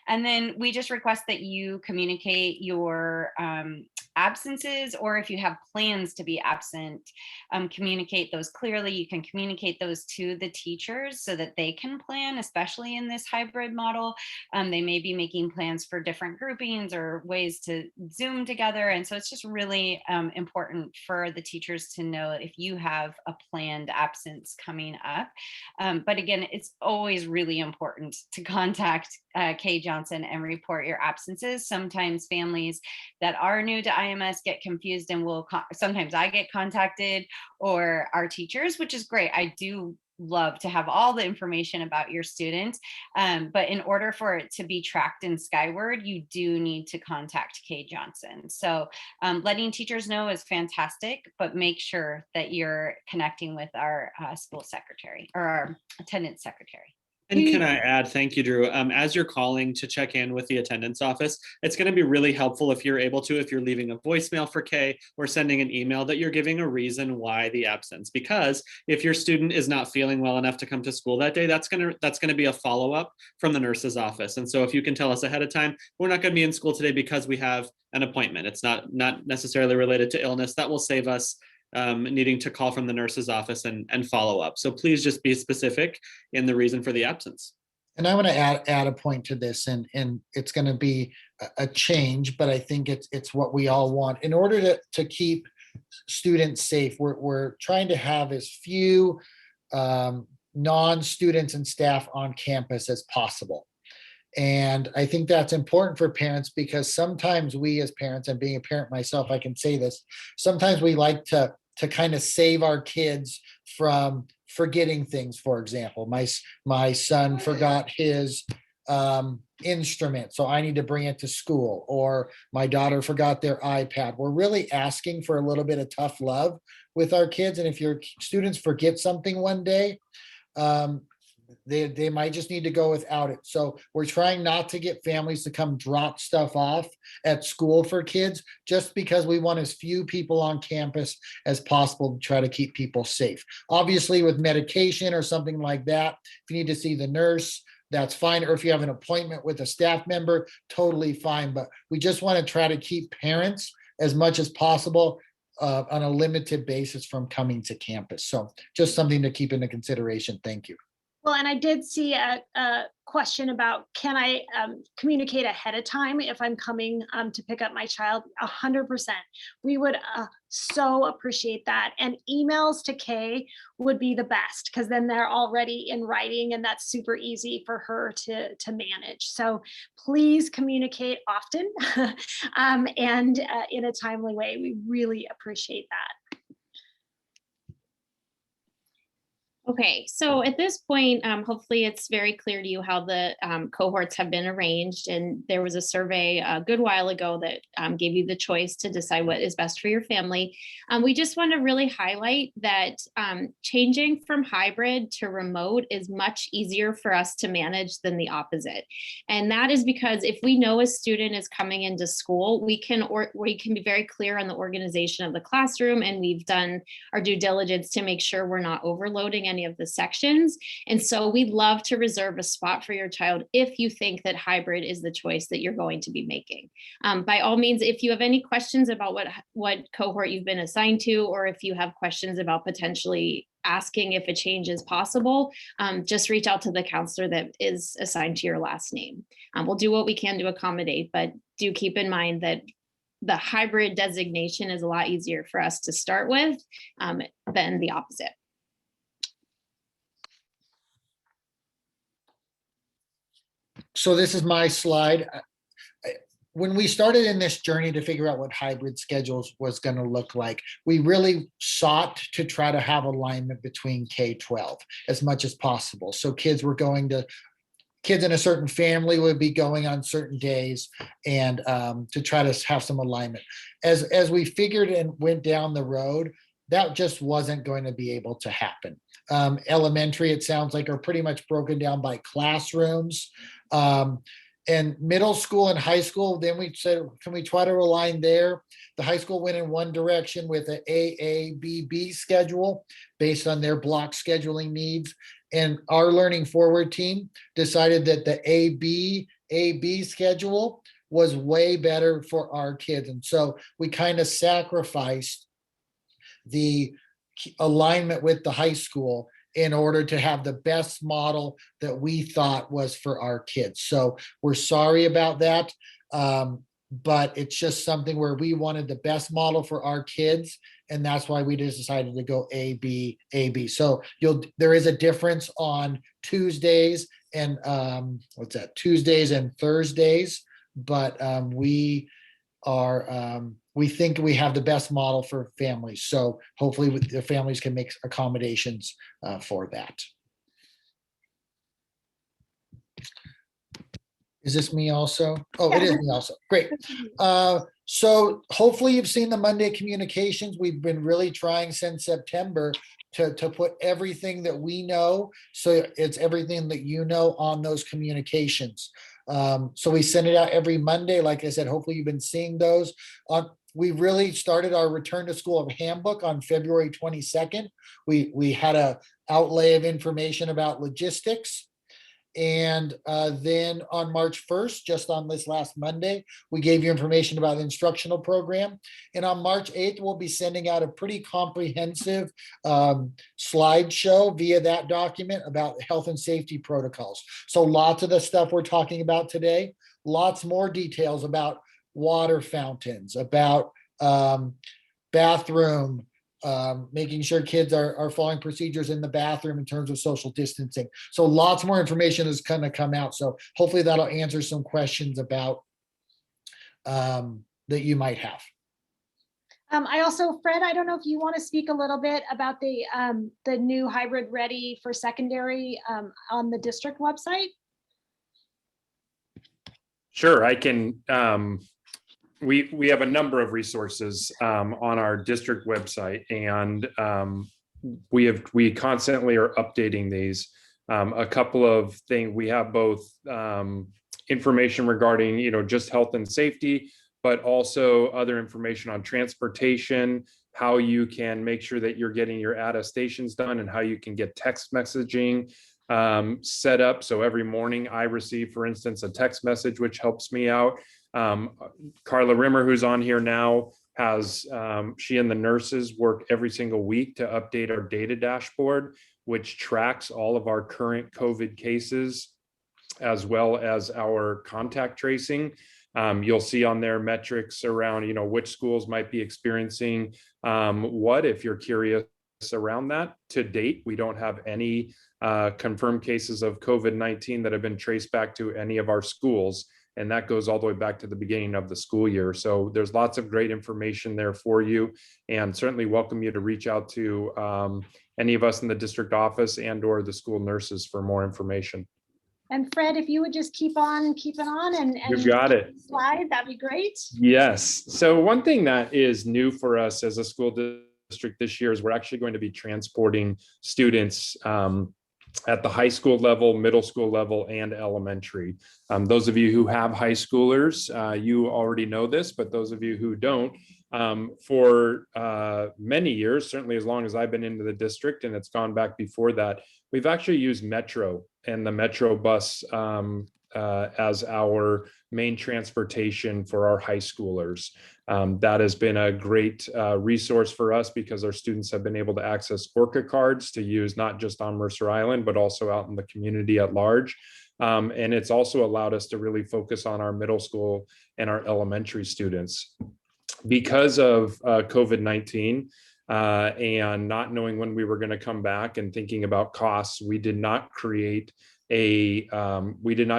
Speaker 4: And then we just request that you communicate your absences, or if you have plans to be absent, communicate those clearly. You can communicate those to the teachers so that they can plan, especially in this hybrid model. They may be making plans for different groupings or ways to Zoom together. And so it's just really important for the teachers to know if you have a planned absence coming up. But again, it's always really important to contact Kay Johnson and report your absences. Sometimes families that are new to IMS get confused and sometimes I get contacted, or our teachers, which is great. I do love to have all the information about your student. But in order for it to be tracked in Skyward, you do need to contact Kay Johnson. So letting teachers know is fantastic, but make sure that you're connecting with our school secretary or our attendance secretary.
Speaker 3: And can I add, thank you, Drew. As you're calling to check in with the attendance office, it's going to be really helpful if you're able to, if you're leaving a voicemail for Kay or sending an email, that you're giving a reason why the absence. Because if your student is not feeling well enough to come to school that day, that's going to be a follow-up from the nurse's office. And so if you can tell us ahead of time, we're not going to be in school today because we have an appointment. It's not necessarily related to illness. That will save us needing to call from the nurse's office and follow up. So please just be specific in the reason for the absence.
Speaker 2: And I want to add a point to this, and it's going to be a change, but I think it's what we all want. In order to keep students safe, we're trying to have as few non-students and staff on campus as possible. And I think that's important for parents, because sometimes we as parents, and being a parent myself, I can say this, sometimes we like to kind of save our kids from forgetting things. For example, my son forgot his instrument, so I need to bring it to school, or my daughter forgot their iPad. We're really asking for a little bit of tough love with our kids. And if your students forget something one day, they might just need to go without it. So we're trying not to get families to come drop stuff off at school for kids, just because we want as few people on campus as possible to try to keep people safe. Obviously, with medication or something like that, if you need to see the nurse, that's fine. Or if you have an appointment with a staff member, totally fine. But we just want to try to keep parents as much as possible on a limited basis from coming to campus. So just something to keep into consideration. Thank you.
Speaker 1: Well, and I did see a question about, can I communicate ahead of time if I'm coming to pick up my child? 100%. We would so appreciate that. And emails to Kay would be the best, because then they're already in writing, and that's super easy for her to manage. So please communicate often and in a timely way. We really appreciate that.
Speaker 6: Okay, so at this point, hopefully it's very clear to you how the cohorts have been arranged. And there was a survey a good while ago that gave you the choice to decide what is best for your family. We just want to really highlight that changing from hybrid to remote is much easier for us to manage than the opposite. And that is because if we know a student is coming into school, we can be very clear on the organization of the classroom, and we've done our due diligence to make sure we're not overloading any of the sections. And so we'd love to reserve a spot for your child if you think that hybrid is the choice that you're going to be making. By all means, if you have any questions about what cohort you've been assigned to, or if you have questions about potentially asking if a change is possible, just reach out to the counselor that is assigned to your last name. We'll do what we can to accommodate, but do keep in mind that the hybrid designation is a lot easier for us to start with than the opposite.
Speaker 2: So this is my slide. When we started in this journey to figure out what hybrid schedules was going to look like, we really sought to try to have alignment between K-12 as much as possible. So kids in a certain family would be going on certain days, and to try to have some alignment. As we figured and went down the road, that just wasn't going to be able to happen. Elementary, it sounds like, are pretty much broken down by classrooms. And middle school and high school, then we said, can we try to align there? The high school went in one direction with an AABB schedule based on their block scheduling needs. And our Learning Forward team decided that the AB schedule was way better for our kids. And so we kind of sacrificed the alignment with the high school in order to have the best model that we thought was for our kids. So we're sorry about that, but it's just something where we wanted the best model for our kids, and that's why we just decided to go AB. So there is a difference on Tuesdays and Tuesdays and Thursdays, but we think we have the best model for families. So hopefully the families can make accommodations for that. Is this me also? Oh, it is me also. Great. So hopefully you've seen the Monday communications. We've been really trying since September to put everything that we know, so it's everything that you know on those communications. So we send it out every Monday. Like I said, hopefully you've been seeing those. We really started our return to school of handbook on February 22nd. We had a outlay of information about logistics. And then on March 1st, just on this last Monday, we gave you information about the instructional program. And on March 8th, we'll be sending out a pretty comprehensive slideshow via that document about health and safety protocols. So lots of the stuff we're talking about today, lots more details about water fountains, about bathroom, making sure kids are following procedures in the bathroom in terms of social distancing. So lots more information is going to come out. So hopefully that'll answer some questions about that you might have.
Speaker 1: I also, Fred, I don't know if you want to speak a little bit about the new hybrid ready for secondary on the district website.
Speaker 10: Sure, I can. We have a number of resources on our district website, and we constantly are updating these. A couple of things, we have both information regarding just health and safety, but also other information on transportation, how you can make sure that you're getting your attestations done, and how you can get text messaging set up. So every morning I receive, for instance, a text message, which helps me out. Carla Rimmer, who's on here now, has she and the nurses work every single week to update our data dashboard, which tracks all of our current COVID cases, as well as our contact tracing. You'll see on there metrics around, which schools might be experiencing what, if you're curious around that. To date, we don't have any confirmed cases of COVID-19 that have been traced back to any of our schools. And that goes all the way back to the beginning of the school year. So there's lots of great information there for you, and certainly welcome you to reach out to any of us in the district office and or the school nurses for more information.
Speaker 1: And Fred, if you would just keep on keeping on and
Speaker 10: you got it.
Speaker 1: Slide, that'd be great.
Speaker 10: Yes. So one thing that is new for us as a school district this year is we're actually going to be transporting students at the high school level, middle school level, and elementary. Those of you who have high schoolers, you already know this, but those of you who don't, for many years, certainly as long as I've been into the district, and it's gone back before that, we've actually used Metro and the Metro bus as our main transportation for our high schoolers. That has been a great resource for us because our students have been able to access ORCA cards to use not just on Mercer Island, but also out in the community at large. And it's also allowed us to really focus on our middle school and our elementary students. Because of COVID-19 and not knowing when we were going to come back and thinking about costs, we did not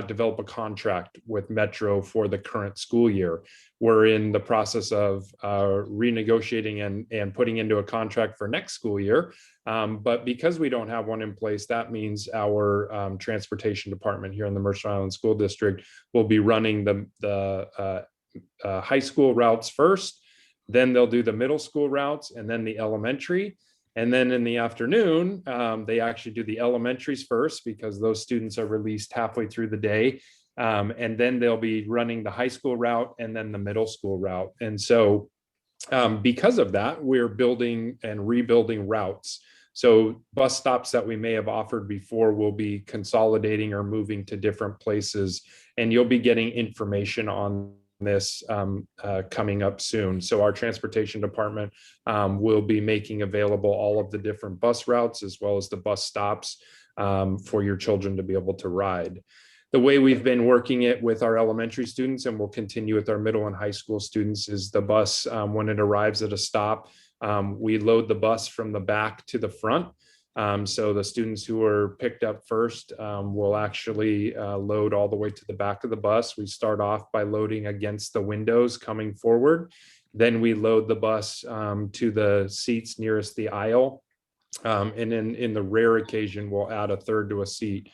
Speaker 10: develop a contract with Metro for the current school year. We're in the process of renegotiating and putting into a contract for next school year. But because we don't have one in place, that means our transportation department here in the Mercer Island School District will be running the high school routes first, then they'll do the middle school routes, and then the elementary. And then in the afternoon, they actually do the elementaries first because those students are released halfway through the day. And then they'll be running the high school route and then the middle school route. And so because of that, we're building and rebuilding routes. So bus stops that we may have offered before will be consolidating or moving to different places. And you'll be getting information on this coming up soon. So our transportation department will be making available all of the different bus routes as well as the bus stops for your children to be able to ride. The way we've been working it with our elementary students, and we'll continue with our middle and high school students, is the bus, when it arrives at a stop, we load the bus from the back to the front. So the students who are picked up first will actually load all the way to the back of the bus. We start off by loading against the windows coming forward. Then we load the bus to the seats nearest the aisle. And in the rare occasion, we'll add a third to a seat.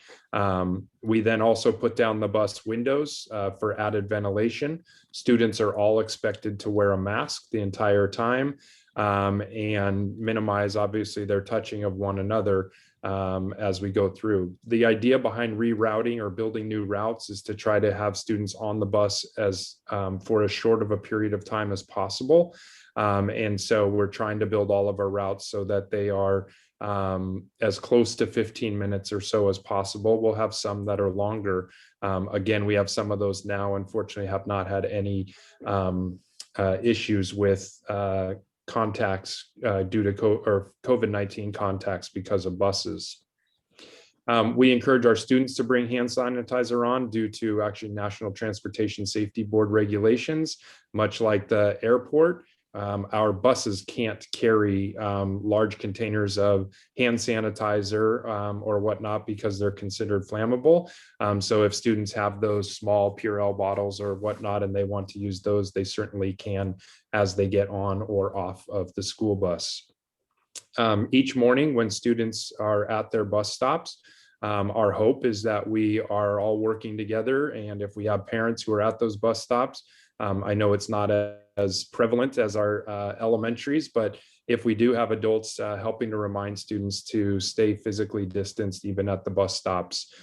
Speaker 10: We then also put down the bus windows for added ventilation. Students are all expected to wear a mask the entire time. and minimize obviously their touching of one another as we go through. The idea behind rerouting or building new routes is to try to have students on the bus as for as short of a period of time as possible. And so we're trying to build all of our routes so that they are as close to 15 minutes or so as possible. We'll have some that are longer. Again, we have some of those now, unfortunately, have not had any issues with contacts due to COVID-19 contacts because of buses. We encourage our students to bring hand sanitizer on due to actually National Transportation Safety Board regulations, much like the airport. Our buses can't carry large containers of hand sanitizer or whatnot because they're considered flammable. So if students have those small Purell bottles or whatnot and they want to use those, they certainly can as they get on or off of the school bus. Each morning when students are at their bus stops, our hope is that we are all working together, and if we have parents who are at those bus stops, I know it's not as prevalent as our elementaries, but if we do have adults helping to remind students to stay physically distanced even at the bus stops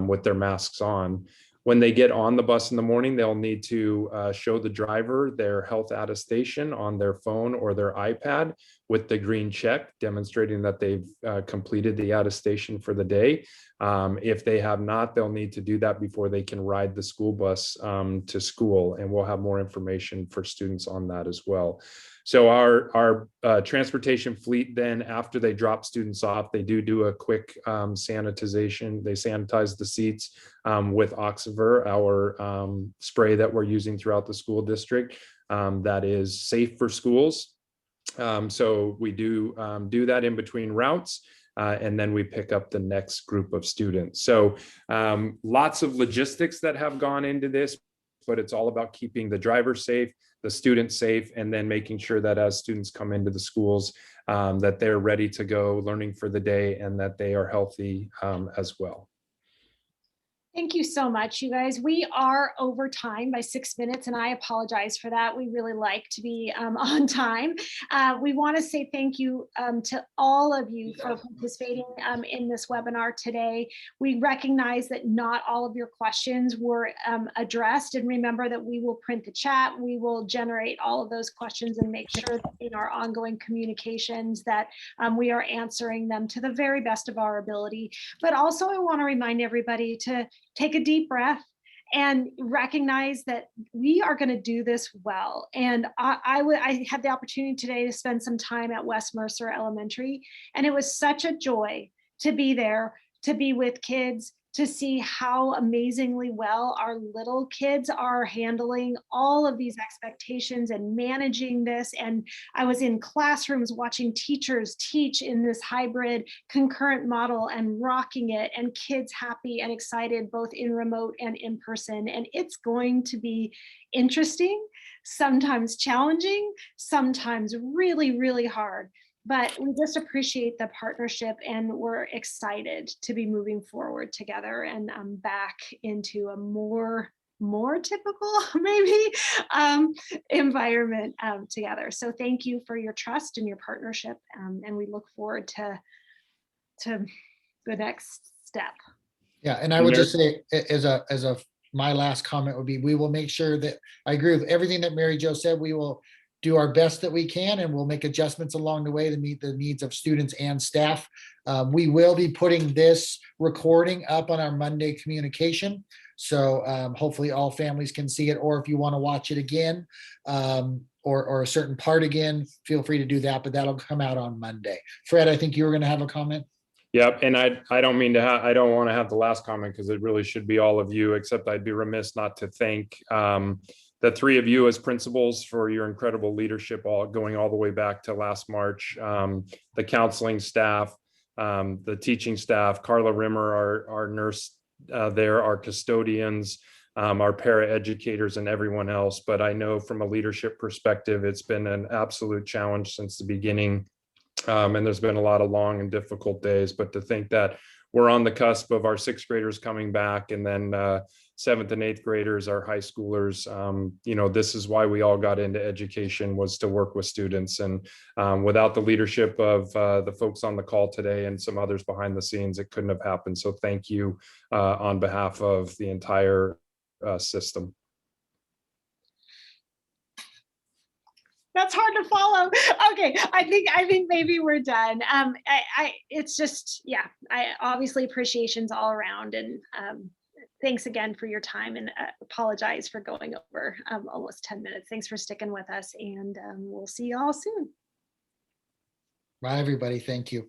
Speaker 10: with their masks on. When they get on the bus in the morning, they'll need to show the driver their health attestation on their phone or their iPad with the green check, demonstrating that they've completed the attestation for the day. If they have not, they'll need to do that before they can ride the school bus to school, and we'll have more information for students on that as well. So our transportation fleet, then after they drop students off, they do a quick sanitization. They sanitize the seats with Oxiver, our spray that we're using throughout the school district that is safe for schools. So we do that in between routes. And then we pick up the next group of students. So lots of logistics that have gone into this, but it's all about keeping the driver safe, the students safe, and then making sure that as students come into the schools, that they're ready to go learning for the day and that they are healthy as well.
Speaker 1: Thank you so much, you guys. We are over time by 6 minutes, and I apologize for that. We really like to be on time. We want to say thank you to all of you for participating in this webinar today. We recognize that not all of your questions were addressed, and remember that we will print the chat. We will generate all of those questions and make sure that in our ongoing communications that we are answering them to the very best of our ability. But also, I want to remind everybody to take a deep breath and recognize that we are going to do this well. And I had the opportunity today to spend some time at West Mercer Elementary, and it was such a joy to be there, to be with kids, to see how amazingly well our little kids are handling all of these expectations and managing this. And I was in classrooms watching teachers teach in this hybrid concurrent model and rocking it, and kids happy and excited both in remote and in person. And it's going to be interesting, sometimes challenging, sometimes really, really hard. But we just appreciate the partnership, and we're excited to be moving forward together and back into a more typical maybe environment together. So thank you for your trust and your partnership, and we look forward to the next step.
Speaker 2: Yeah, and I would just say as my last comment would be, we will make sure that I agree with everything that Mary Jo said. We will do our best that we can, and we'll make adjustments along the way to meet the needs of students and staff. We will be putting this recording up on our Monday communication. So hopefully all families can see it, or if you want to watch it again or a certain part again, feel free to do that, but that'll come out on Monday. Fred, I think you were going to have a comment.
Speaker 10: Yep, and I don't mean to I don't want to have the last comment because it really should be all of you, except I'd be remiss not to thank the three of you as principals for your incredible leadership, going all the way back to last March. The counseling staff, the teaching staff, Carla Rimmer, our nurse there, our custodians, our para-educators, and everyone else. But I know from a leadership perspective, it's been an absolute challenge since the beginning. And there's been a lot of long and difficult days, but to think that we're on the cusp of our sixth graders coming back, and then 7th and 8th graders, our high schoolers. You know, this is why we all got into education, was to work with students. And without the leadership of the folks on the call today and some others behind the scenes, it couldn't have happened. So thank you on behalf of the entire system.
Speaker 1: That's hard to follow. Okay, I think maybe we're done. It's just, yeah, I obviously appreciations all around, and thanks again for your time, and apologize for going over almost 10 minutes. Thanks for sticking with us, and we'll see you all soon.
Speaker 2: Bye, everybody. Thank you.